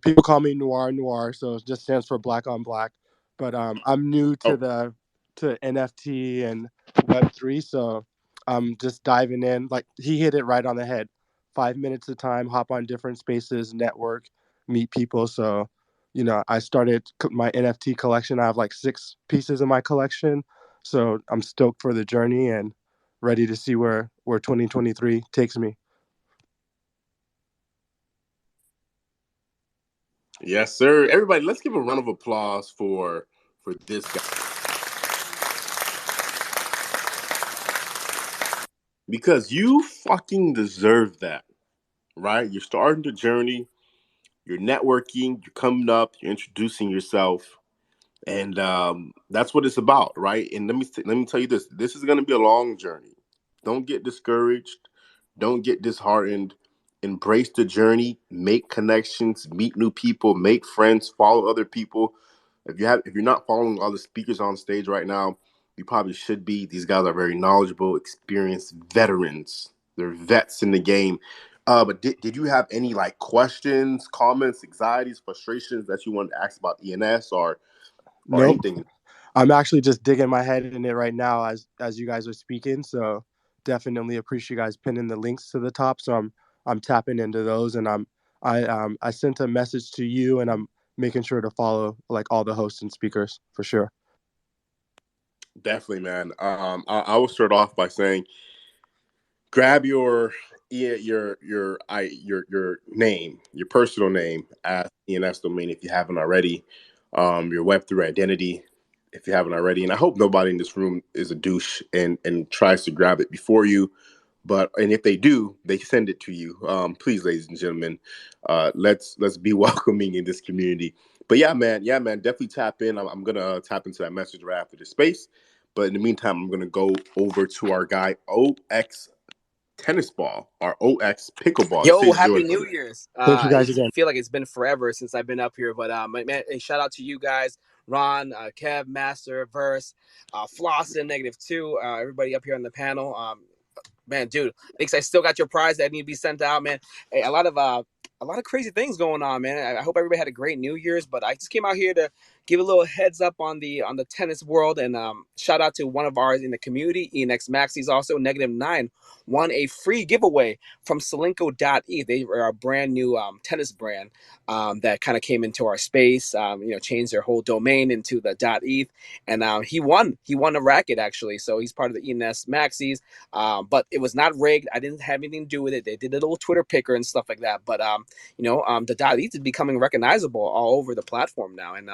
People call me Noir, so it just stands for Black on Black. But I'm new to Oh, the to NFT and Web3, so I'm just diving in. Like he hit it right on the head. 5 minutes at a time, hop on different spaces, network, meet people. So, I started my NFT collection. I have like 6 pieces in my collection. So I'm stoked for the journey and ready to see where 2023 takes me. Yes, sir. Everybody, let's give a round of applause for this guy because you fucking deserve that, right? You're starting the journey, you're networking, you're coming up, you're introducing yourself, and that's what it's about, right? And let me tell you this: this is going to be a long journey. Don't get discouraged. Don't get disheartened. Embrace the journey. Make connections. Meet new people. Make friends. Follow other people. If you're not following all the speakers on stage right now, you probably should be. These guys are very knowledgeable, experienced veterans. They're vets in the game. But did you have any like questions, comments, anxieties, frustrations that you wanted to ask about ENS or Nope. anything? I'm actually just digging my head in it right now as you guys are speaking. So definitely appreciate you guys pinning the links to the top. So I'm tapping into those, and I sent a message to you, and I'm making sure to follow like all the hosts and speakers for sure. Definitely, man. I will start off by saying, grab your name, your personal name as ENS domain if you haven't already. Your Web3 identity if you haven't already. And I hope nobody in this room is a douche and tries to grab it before you. And if they do, they send it to you. Please, ladies and gentlemen, let's be welcoming in this community. But yeah, man, definitely tap in. I'm gonna tap into that message right after this space. But in the meantime, I'm gonna go over to our guy OX Tennis Ball, our OX Pickleball. The Yo, stage is happy yours, New brother. Year's. Thank you guys It's again. feel like it's been forever since I've been up here, but man, hey, shout out to you guys, Ron, Kev, Master, Verse, Flossin, -2, everybody up here on the panel. Man, dude, thanks. I still got your prize that need to be sent out, man. Hey, a lot of crazy things going on, man. I hope everybody had a great New Year's, but I just came out here to give a little heads up on the tennis world, and shout out to one of ours in the community, ENX Maxis, also -9, won a free giveaway from Solinco.eth. They are a brand new tennis brand that kind of came into our space, changed their whole domain into the .eth, and he won. He won a racket actually, so he's part of the ENS Maxis. But it was not rigged. I didn't have anything to do with it. They did a little Twitter picker and stuff like that. But the .eth is becoming recognizable all over the platform now, and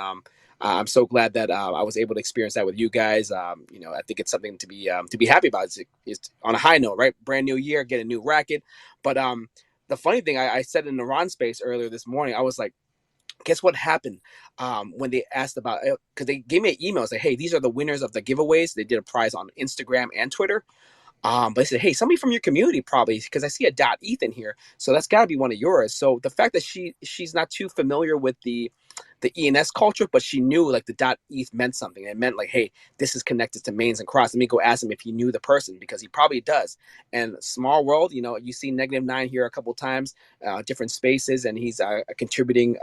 I'm so glad that I was able to experience that with you guys. I think it's something to be happy about. It's on a high note, right? Brand new year, get a new racket. But the funny thing, I said in the Ron space earlier this morning, I was like, guess what happened when they asked about, because they gave me an email, say, hey, these are the winners of the giveaways. They did a prize on Instagram and Twitter. But I said, hey, somebody from your community probably, because I see a .eth in here, so that's got to be one of yours. So the fact that she's not too familiar with the ENS culture, but she knew like the .eth meant something. It meant like, hey, this is connected to mains and cross. Let me go ask him if he knew the person, because he probably does. And small world, you see -9 here a couple times, different spaces, and he's a contributing,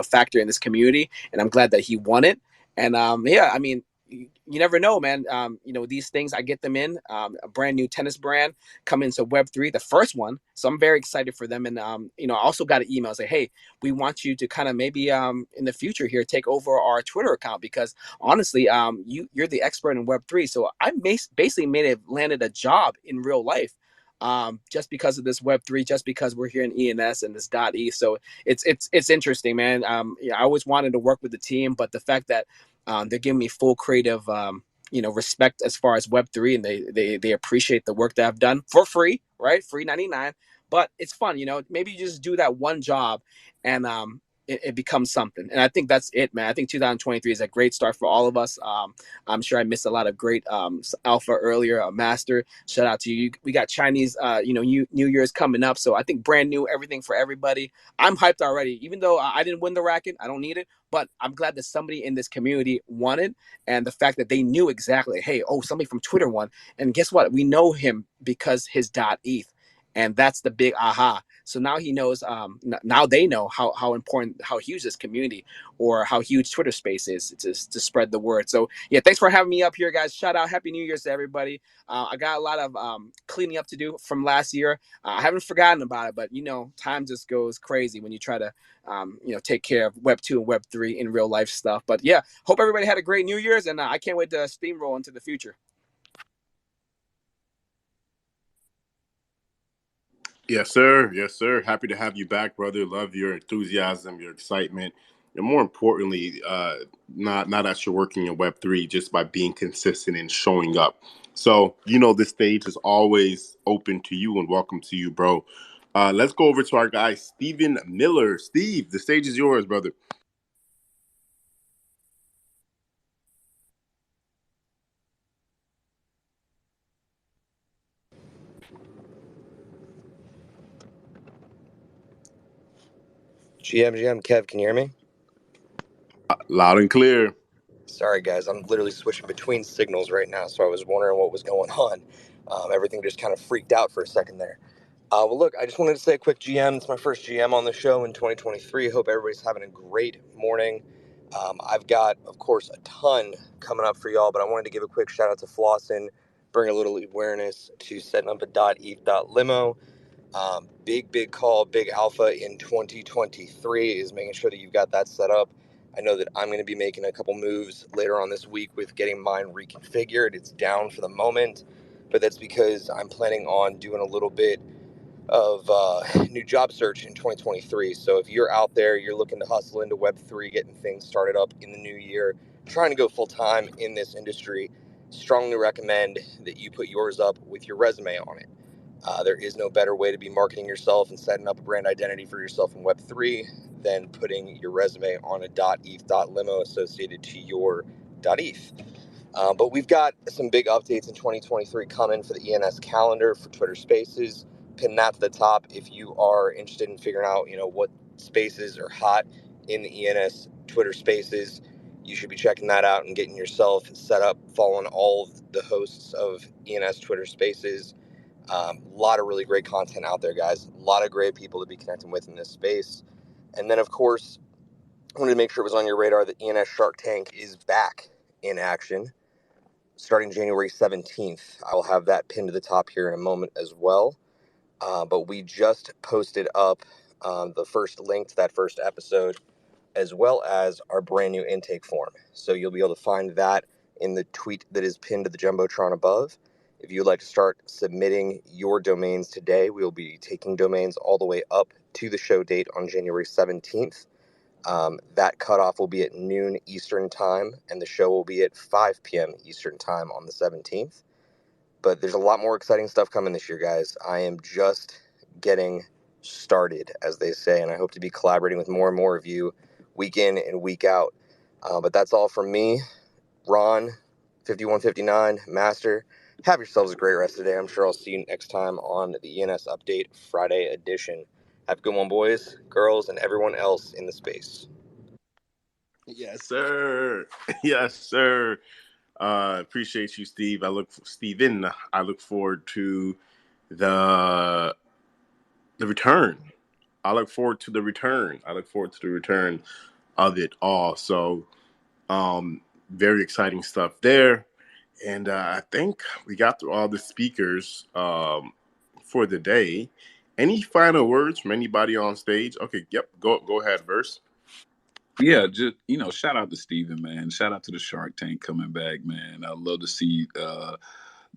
factor in this community. And I'm glad that he won it. And yeah, I mean, you never know, man. These things, I get them in a brand new tennis brand come into Web3, the first one. So I'm very excited for them. And, I also got an email say, hey, we want you to kind of maybe in the future here take over our Twitter account, because honestly, you're the expert in Web3. So I basically landed a job in real life. Just because of this Web3, just because we're here in ENS and this .eth. So it's interesting, man. I always wanted to work with the team, but the fact that they're giving me full creative, respect as far as Web3, and they appreciate the work that I've done for free, right? Free 99, but it's fun, Maybe you just do that one job, and it becomes something. And I think that's it, man. I think 2023 is a great start for all of us. I'm sure I missed a lot of great alpha earlier. Master, shout out to you. We got Chinese, New Year's coming up, so I think brand new everything for everybody. I'm hyped already, even though I didn't win the racket. I don't need it. But I'm glad that somebody in this community won it. And the fact that they knew exactly, hey, somebody from Twitter won. And guess what? We know him because his .eth. And that's the big aha. So now he knows. Now they know how important, how huge this community or how huge Twitter Space is to spread the word. So yeah, thanks for having me up here, guys. Shout out, Happy New Year's to everybody. I got a lot of cleaning up to do from last year. I haven't forgotten about it, but time just goes crazy when you try to take care of Web 2 and Web 3 in real life stuff. But yeah, hope everybody had a great New Year's, and I can't wait to steamroll into the future. Yes, sir. Yes, sir. Happy to have you back, brother. Love your enthusiasm, your excitement, and more importantly, not that you're working in Web3, just by being consistent and showing up. So, this stage is always open to you and welcome to you, bro. Let's go over to our guy, Stephen Miller. Steve, the stage is yours, brother. GM, Kev, can you hear me? Loud and clear. Sorry, guys, I'm literally switching between signals right now, so I was wondering what was going on. Everything just kind of freaked out for a second there. Well, look, I just wanted to say a quick GM. It's my first GM on the show in 2023. Hope everybody's having a great morning. I've got, of course, a ton coming up for y'all, but I wanted to give a quick shout out to Flossin, bring a little awareness to setting up a .eth.limo. Big call, big alpha in 2023 is making sure that you've got that set up. I know that I'm going to be making a couple moves later on this week with getting mine reconfigured. It's down for the moment, but that's because I'm planning on doing a little bit of new job search in 2023. So if you're out there, you're looking to hustle into Web3, getting things started up in the new year, trying to go full time in this industry, strongly recommend that you put yours up with your resume on it. There is no better way to be marketing yourself and setting up a brand identity for yourself in Web3 than putting your resume on a .eth.limo associated to your .eth. But we've got some big updates in 2023 coming for the ENS calendar for Twitter Spaces. Pin that to the top if you are interested in figuring out, what spaces are hot in the ENS Twitter Spaces. You should be checking that out and getting yourself set up, following all of the hosts of ENS Twitter Spaces. A lot of really great content out there, guys. A lot of great people to be connecting with in this space. And then, of course, I wanted to make sure it was on your radar that ENS Shark Tank is back in action starting January 17th. I will have that pinned to the top here in a moment as well. But we just posted up the first link to that first episode, as well as our brand new intake form. So you'll be able to find that in the tweet that is pinned to the Jumbotron above. If you'd like to start submitting your domains today, we will be taking domains all the way up to the show date on January 17th. That cutoff will be at noon Eastern time, and the show will be at 5 p.m. Eastern time on the 17th. But there's a lot more exciting stuff coming this year, guys. I am just getting started, as they say, and I hope to be collaborating with more and more of you week in and week out. But that's all from me, Ron, 5159, Master. Have yourselves a great rest of the day. I'm sure I'll see you next time on the ENS Update Friday edition. Have a good one, boys, girls, and everyone else in the space. Yes, sir. Yes, sir. Appreciate you, Steve. Steven. I look forward to the return. I look forward to the return. I look forward to the return of it all. So, very exciting stuff there. And I think we got through all the speakers for the day. Any final words from anybody on stage? Okay, yep. Go ahead, Verse. Yeah, just shout out to Steven, man. Shout out to the Shark Tank coming back, man. I love to see the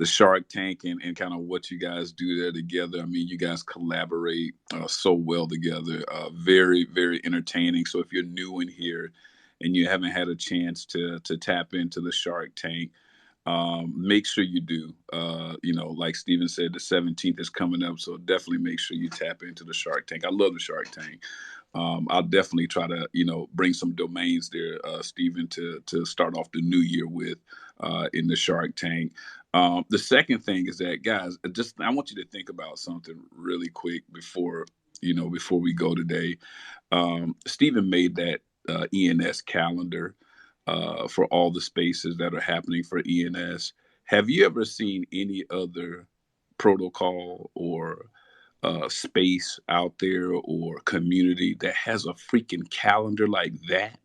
Shark Tank and kind of what you guys do there together. I mean, you guys collaborate so well together. Very, very entertaining. So if you're new in here and you haven't had a chance to tap into the Shark Tank, make sure you do. Like Steven said, the 17th is coming up, so definitely make sure you tap into the Shark Tank. I love the Shark Tank. I'll definitely try to, bring some domains there, Stephen, to start off the new year with in the Shark Tank. The second thing is that, guys, I want you to think about something really quick before we go today. Stephen made that ENS calendar for all the spaces that are happening for ENS. Have you ever seen any other protocol or space out there or community that has a freaking calendar like that?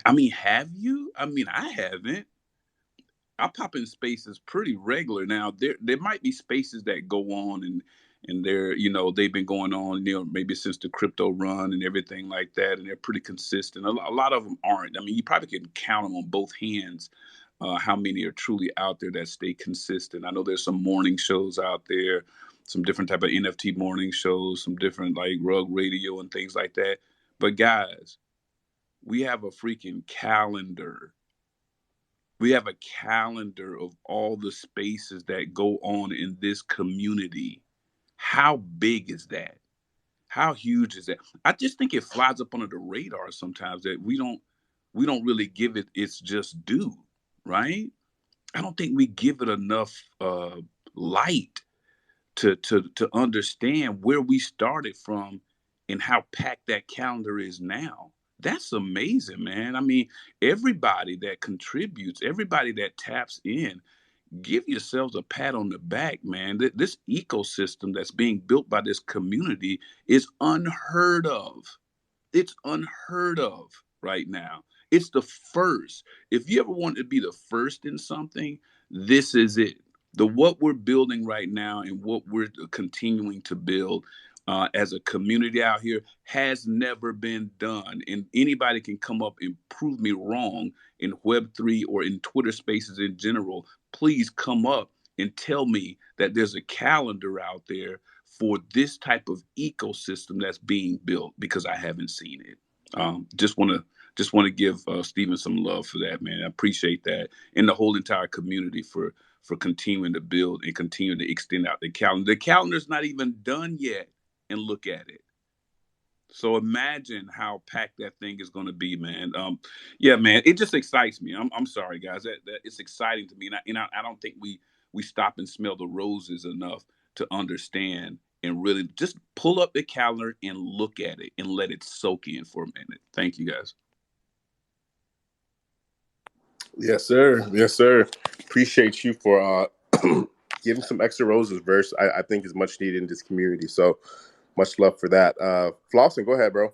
I mean, have you? I mean, I haven't. I pop in spaces pretty regular now. There might be spaces that go on and they're they've been going on maybe since the crypto run and everything like that, and they're pretty consistent. A lot of them aren't. I mean, you probably can count them on both hands. How many are truly out there that stay consistent? I know there's some morning shows out there, some different type of NFT morning shows, some different like rug radio and things like that. But guys, we have a freaking calendar. We have a calendar of all the spaces that go on in this community. How big is that? How huge is that? I just think it flies up under the radar sometimes that we don't really give it its just due, right? I don't think we give it enough light to understand where we started from and how packed that calendar is now. That's amazing, man. I mean, everybody that contributes, everybody that taps in, give yourselves a pat on the back, man. This ecosystem that's being built by this community is unheard of. It's unheard of right now. It's the first. If you ever wanted to be the first in something, this is it. The what we're building right now and what we're continuing to build as a community out here has never been done. And anybody can come up and prove me wrong in Web3 or in Twitter spaces in general. Please come up and tell me that there's a calendar out there for this type of ecosystem that's being built because I haven't seen it. Just want to give Stephen some love for that, man. I appreciate that, and the whole entire community for continuing to build and continuing to extend out the calendar. The calendar's not even done yet, and look at it. So imagine how packed that thing is going to be, man. Yeah, man, it just excites me. I'm sorry, guys. That it's exciting to me, and I don't think we stop and smell the roses enough to understand and really just pull up the calendar and look at it and let it soak in for a minute. Thank you, guys. Yes, sir. Yes, sir. Appreciate you for giving some extra roses, verse. I think is much needed in this community. So much love for that. Flossin, go ahead, bro.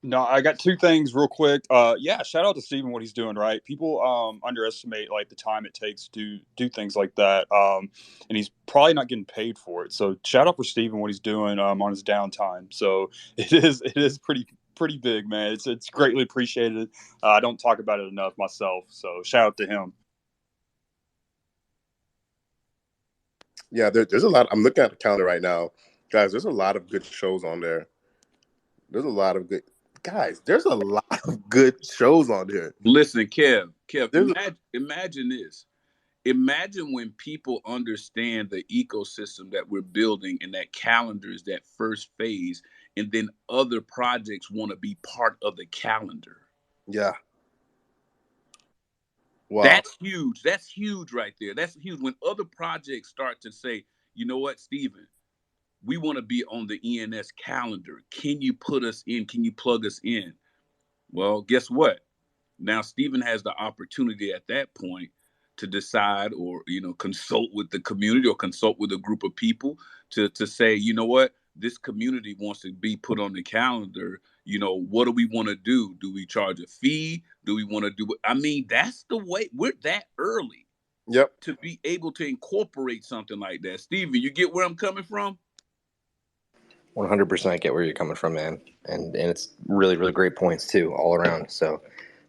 No, I got two things real quick. Yeah, shout out to Steven what he's doing, right? People underestimate like the time it takes to do things like that. And he's probably not getting paid for it. So shout out for Steven what he's doing on his downtime. So it is pretty big, man. It's greatly appreciated. I don't talk about it enough myself. So shout out to him. Yeah, there's a lot. I'm looking at the calendar right now, guys. There's a lot of good shows on there. There's a lot of good guys. There's a lot of good shows on here. Listen, Kev, There's imagine this. Imagine when people understand the ecosystem that we're building and that calendar is that first phase, and then other projects want to be part of the calendar. yeah. Wow. That's huge. That's huge right there. That's huge. When other projects start to say, you know what, Steven, we want to be on the ENS calendar. Can you put us in? Can you plug us in? Well, guess what? Now Stephen has the opportunity at that point to decide or consult with the community or consult with a group of people to say, you know what, this community wants to be put on the calendar. What do we want to do? Do we charge a fee? Do we want to do I mean, that's the way we're that early Yep. to be able to incorporate something like that. Stephen, you get where I'm coming from? 100% get where you're coming from, man. And it's really, really great points, too, all around. So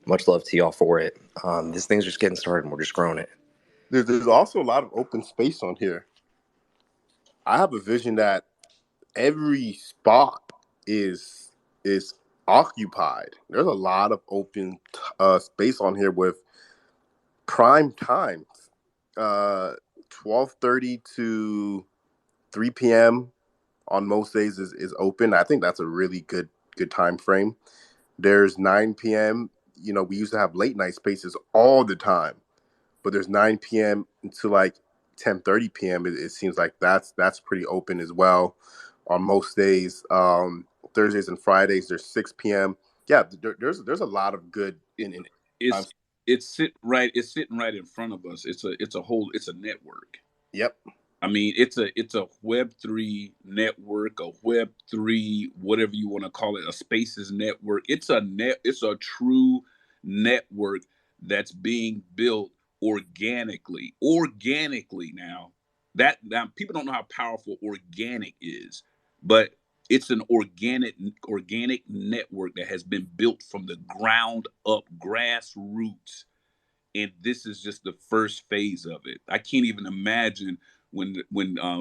much love to y'all for it. This thing's just getting started and we're just growing it. There's also a lot of open space on here. I have a vision that every spot is occupied. There's a lot of open space on here with prime times, 12:30 to 3 p.m. on most days is open. I think that's a really good time frame. There's 9 p.m. We used to have late night spaces all the time, but there's 9 p.m. to like 10:30 p.m. It seems like that's pretty open as well on most days. Thursdays and Fridays there's 6 p.m. Yeah, there's a lot of good in It's it's sitting right in front of us. It's a network. Yep. I mean, it's a Web3 network, a Web3 whatever you want to call it, a Spaces network. It's a true network that's being built organically. Organically now. That now people don't know how powerful organic is, but it's an organic network that has been built from the ground up, grassroots, and this is just the first phase of it. I can't even imagine when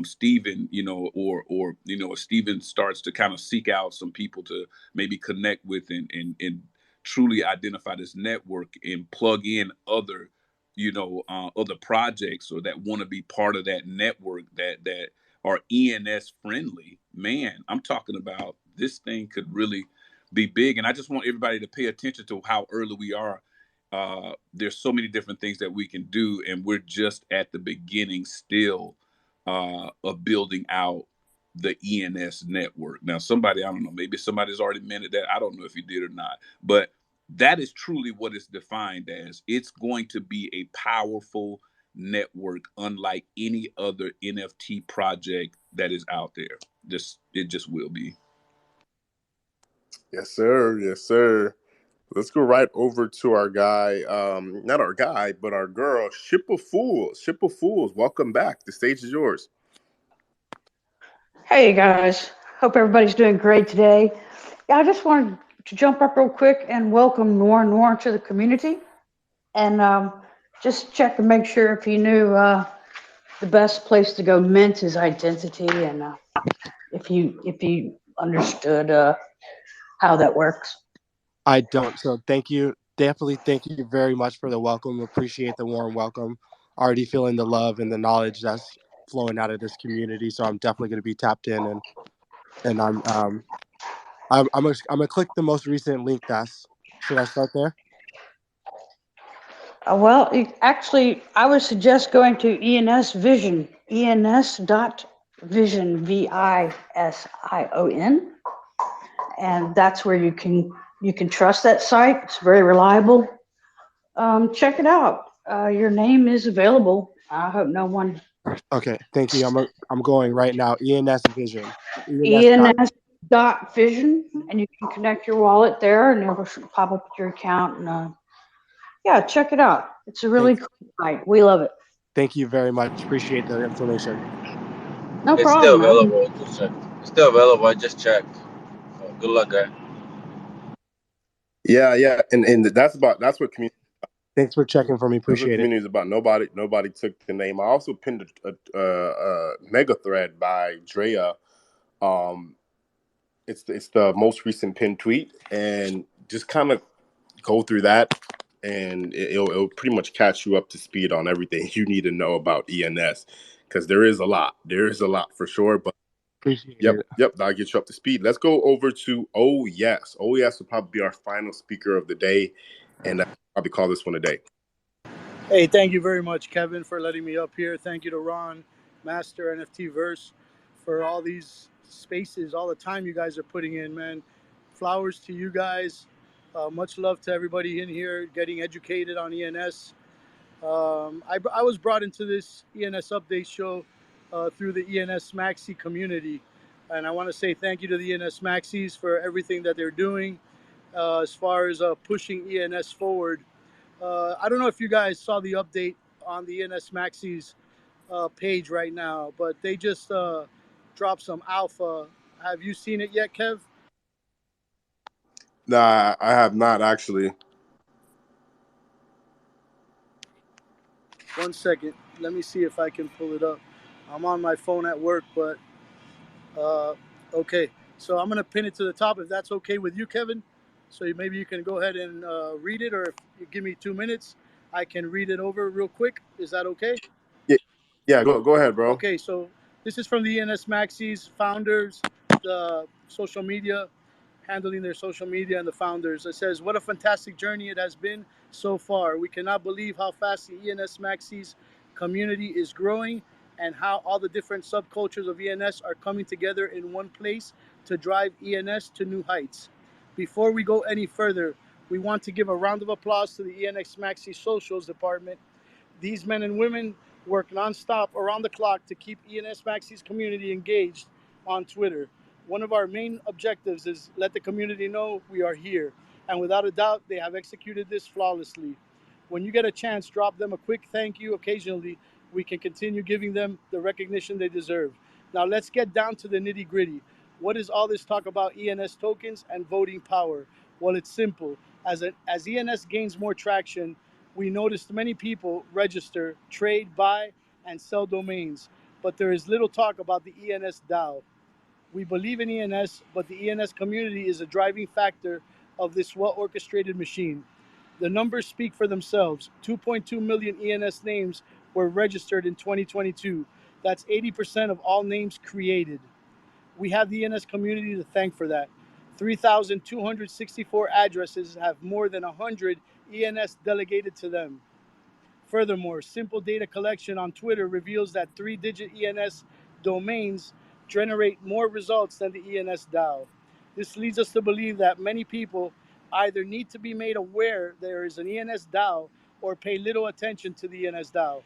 Steven, or if Steven starts to kind of seek out some people to maybe connect with and truly identify this network and plug in other, other projects or that want to be part of that network that are ENS friendly. Man, I'm talking about this thing could really be big, and I just want everybody to pay attention to how early we are. There's so many different things that we can do, and we're just at the beginning still of building out the ENS network. Now, somebody, I don't know, maybe somebody's already minted that. I don't know if he did or not, but that is truly what it's defined as. It's going to be a powerful network, unlike any other NFT project that is out there. It just will be. Yes, sir. Yes, sir. Let's go right over to our guy, not our guy, but our girl, Ship of Fools. Ship of Fools, welcome back. The stage is yours. Hey guys, hope everybody's doing great today. Yeah, I just wanted to jump up real quick and welcome Noir to the community, and just check to make sure if he knew the best place to go mint his identity, and if you understood how that works. I don't. So thank you. Definitely thank you very much for the welcome. Appreciate the warm welcome. Already feeling the love and the knowledge that's flowing out of this community. So I'm definitely going to be tapped in, and I'm gonna click the most recent link. Should I start there? Well, actually, I would suggest going to ENS Vision, ENS.vision, VISION, and that's where you can trust that site. It's very reliable. Check it out. Your name is available. I hope no one. Okay, thank you. I'm going right now. ENS Vision. ENS dot. ENS dot vision, and you can connect your wallet there, and it'll pop up with your account. And yeah, check it out. It's a really Thank cool site. We love it. thank you very much. Appreciate the information. No It's still problem, man. available. Just check. It's still available. I just checked. So good luck, guy. Yeah, yeah, and that's what community. Thanks for checking for me. That's what Appreciate it. community is about. Nobody took the name. I also pinned a mega thread by Drea. Um, it's the most recent pinned tweet, and just kind of go through that, and it'll pretty much catch you up to speed on everything you need to know about ENS, because there is a lot. There is a lot for sure, but Appreciate yep, it. yep, that'll get you up to speed. Let's go over to Oh Yes. Oh Yes will probably be our final speaker of the day, and I'll probably call this one a day. Hey, thank you very much, Kevin, for letting me up here. Thank you to Ron, Master NFT Verse, for all these spaces, all the time you guys are putting in, man. Flowers to you guys. Much love to everybody in here getting educated on ENS. I was brought into this ENS Update show through the ENS Maxi community. And I want to say thank you to the ENS Maxis for everything that they're doing as far as pushing ENS forward. I don't know if you guys saw the update on the ENS Maxis page right now, but they just dropped some alpha. Have you seen it yet, Kev? Nah, I have not actually. 1 second. Let me see if I can pull it up. I'm on my phone at work, but okay. So I'm going to pin it to the top if that's okay with you, Kevin. So maybe you can go ahead and read it, or if you give me 2 minutes, I can read it over real quick. Is that okay? Yeah, yeah. Go ahead, bro. Okay, so this is from the ENS Maxis founders, the social media, handling their social media, and the founders. It says, "What a fantastic journey it has been so far. We cannot believe how fast the ENS Maxis community is growing and how all the different subcultures of ENS are coming together in one place to drive ENS to new heights. Before we go any further, we want to give a round of applause to the ENS Maxi Socials Department. These men and women work nonstop around the clock to keep ENS Maxi's community engaged on Twitter. One of our main objectives is let the community know we are here, and without a doubt, they have executed this flawlessly. When you get a chance, drop them a quick thank you occasionally. We can continue giving them the recognition they deserve. Now, let's get down to the nitty gritty. What is all this talk about ENS tokens and voting power? Well, it's simple. As ENS gains more traction, we noticed many people register, trade, buy, and sell domains, but there is little talk about the ENS DAO. We believe in ENS, but the ENS community is a driving factor of this well orchestrated machine. The numbers speak for themselves. 2.2 million ENS names were registered in 2022. That's 80% of all names created. We have the ENS community to thank for that. 3,264 addresses have more than 100 ENS delegated to them. Furthermore, simple data collection on Twitter reveals that 3-digit ENS domains generate more results than the ENS DAO. This leads us to believe that many people either need to be made aware there is an ENS DAO or pay little attention to the ENS DAO.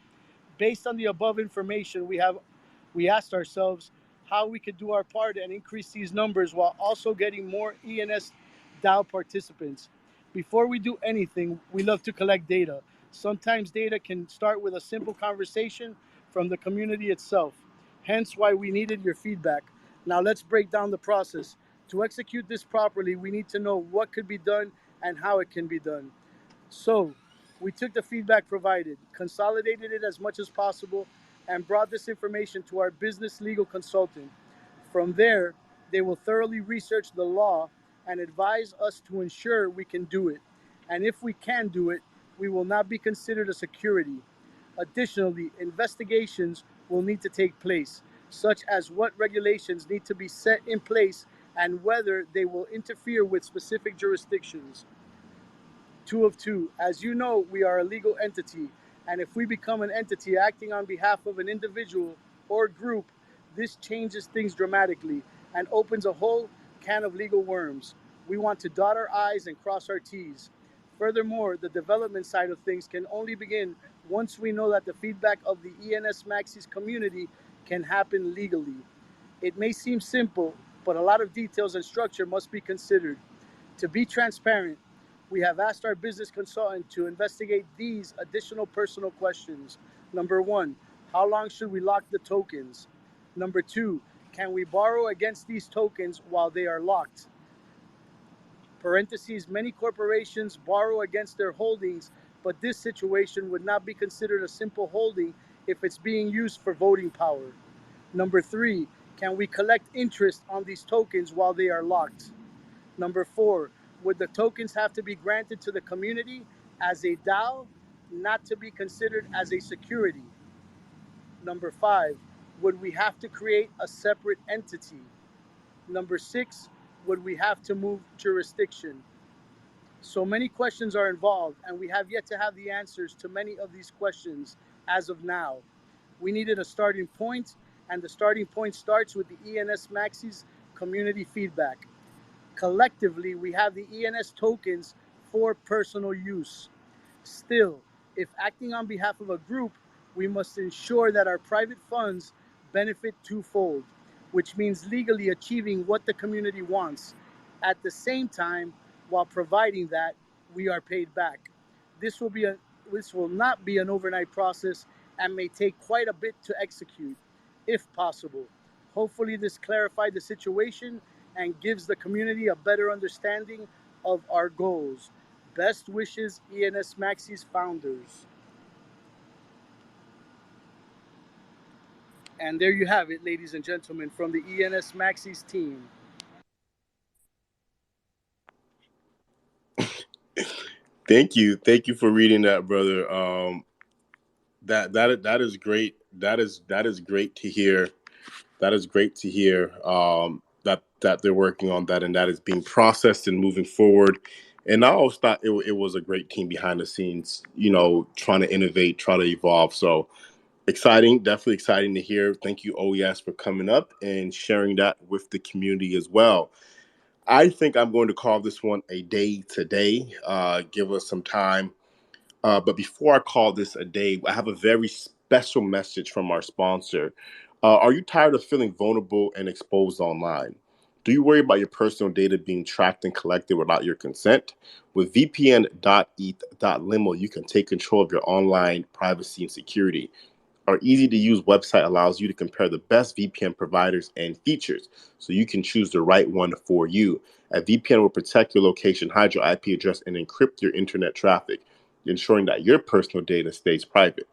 Based on the above information, we asked ourselves how we could do our part and increase these numbers while also getting more ENS DAO participants. Before we do anything, we love to collect data. Sometimes data can start with a simple conversation from the community itself, hence why we needed your feedback. Now let's break down the process. To execute this properly, we need to know what could be done and how it can be done. So, we took the feedback provided, consolidated it as much as possible, and brought this information to our business legal consultant. From there, they will thoroughly research the law and advise us to ensure we can do it. And if we can do it, we will not be considered a security. Additionally, investigations will need to take place, such as what regulations need to be set in place and whether they will interfere with specific jurisdictions. Two of two. As you know, we are a legal entity, and if we become an entity acting on behalf of an individual or group, this changes things dramatically and opens a whole can of legal worms. We want to dot our I's and cross our T's. Furthermore, the development side of things can only begin once we know that the feedback of the ENS Maxis community can happen legally. It may seem simple, but a lot of details and structure must be considered. To be transparent, we have asked our business consultant to investigate these additional personal questions. Number one, how long should we lock the tokens? Number two, can we borrow against these tokens while they are locked? Parentheses, many corporations borrow against their holdings, but this situation would not be considered a simple holding if it's being used for voting power. Number three, can we collect interest on these tokens while they are locked? Number four, would the tokens have to be granted to the community as a DAO, not to be considered as a security? Number five, would we have to create a separate entity? Number six, would we have to move jurisdiction? So many questions are involved, and we have yet to have the answers to many of these questions as of now. We needed a starting point, and the starting point starts with the ENS Maxis community feedback. Collectively, we have the ENS tokens for personal use. Still, if acting on behalf of a group, we must ensure that our private funds benefit twofold, which means legally achieving what the community wants. At the same time, while providing that, we are paid back. This will be a this will not be an overnight process and may take quite a bit to execute, if possible. Hopefully, this clarified the situation and gives the community a better understanding of our goals. Best wishes, ENS Maxis founders. And there you have it, ladies and gentlemen, from the ENS Maxis team. Thank you for reading that, brother. That is great. That is great to hear. That is great to hear. That they're working on that and that is being processed and moving forward. And I always thought it was a great team behind the scenes, trying to innovate, try to evolve. So exciting, definitely exciting to hear. Thank you, OES, for coming up and sharing that with the community as well. I think I'm going to call this one a day today. Give us some time. But before I call this a day, I have a very special message from our sponsor. Are you tired of feeling vulnerable and exposed online? Do you worry about your personal data being tracked and collected without your consent? With VPN.eth.limo, you can take control of your online privacy and security. Our easy to use website allows you to compare the best VPN providers and features so you can choose the right one for you. A VPN will protect your location, hide your IP address, and encrypt your internet traffic, ensuring that your personal data stays private.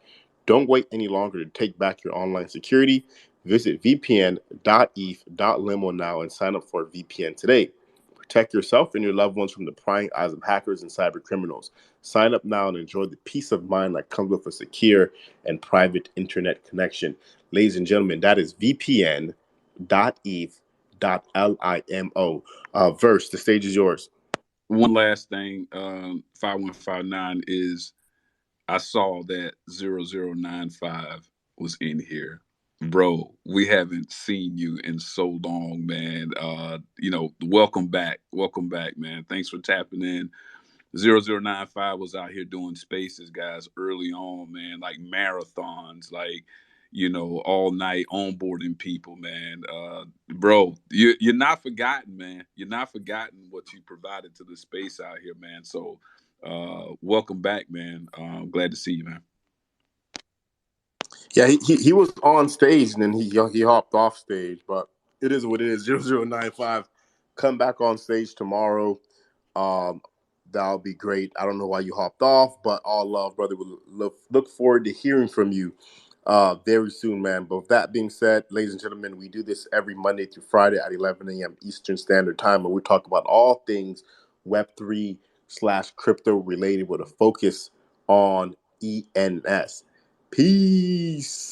Don't wait any longer to take back your online security. Visit vpn.eth.limo now and sign up for a VPN today. Protect yourself and your loved ones from the prying eyes of hackers and cyber criminals. Sign up now and enjoy the peace of mind that comes with a secure and private internet connection. Ladies and gentlemen, that is vpn.eth.limo. Verse, the stage is yours. One last thing, 5159 is I saw that 0095 was in here. Bro, we haven't seen you in so long, man. Welcome back. Welcome back, man. Thanks for tapping in. 0095 was out here doing spaces, guys, early on, man, like marathons, like, all night onboarding people, man. Bro, you're not forgotten, man. You're not forgotten what you provided to the space out here, man. So welcome back, man. Glad to see you, man. Yeah, he was on stage and then he hopped off stage, but it is what it is. 0095, come back on stage tomorrow. Um, that'll be great. I don't know why you hopped off, but all love, brother. We look forward to hearing from you very soon, man. But with that being said, ladies and gentlemen, we do this every Monday through Friday at 11 a.m. Eastern Standard Time, where we talk about all things Web3/crypto related with a focus on ENS. Peace.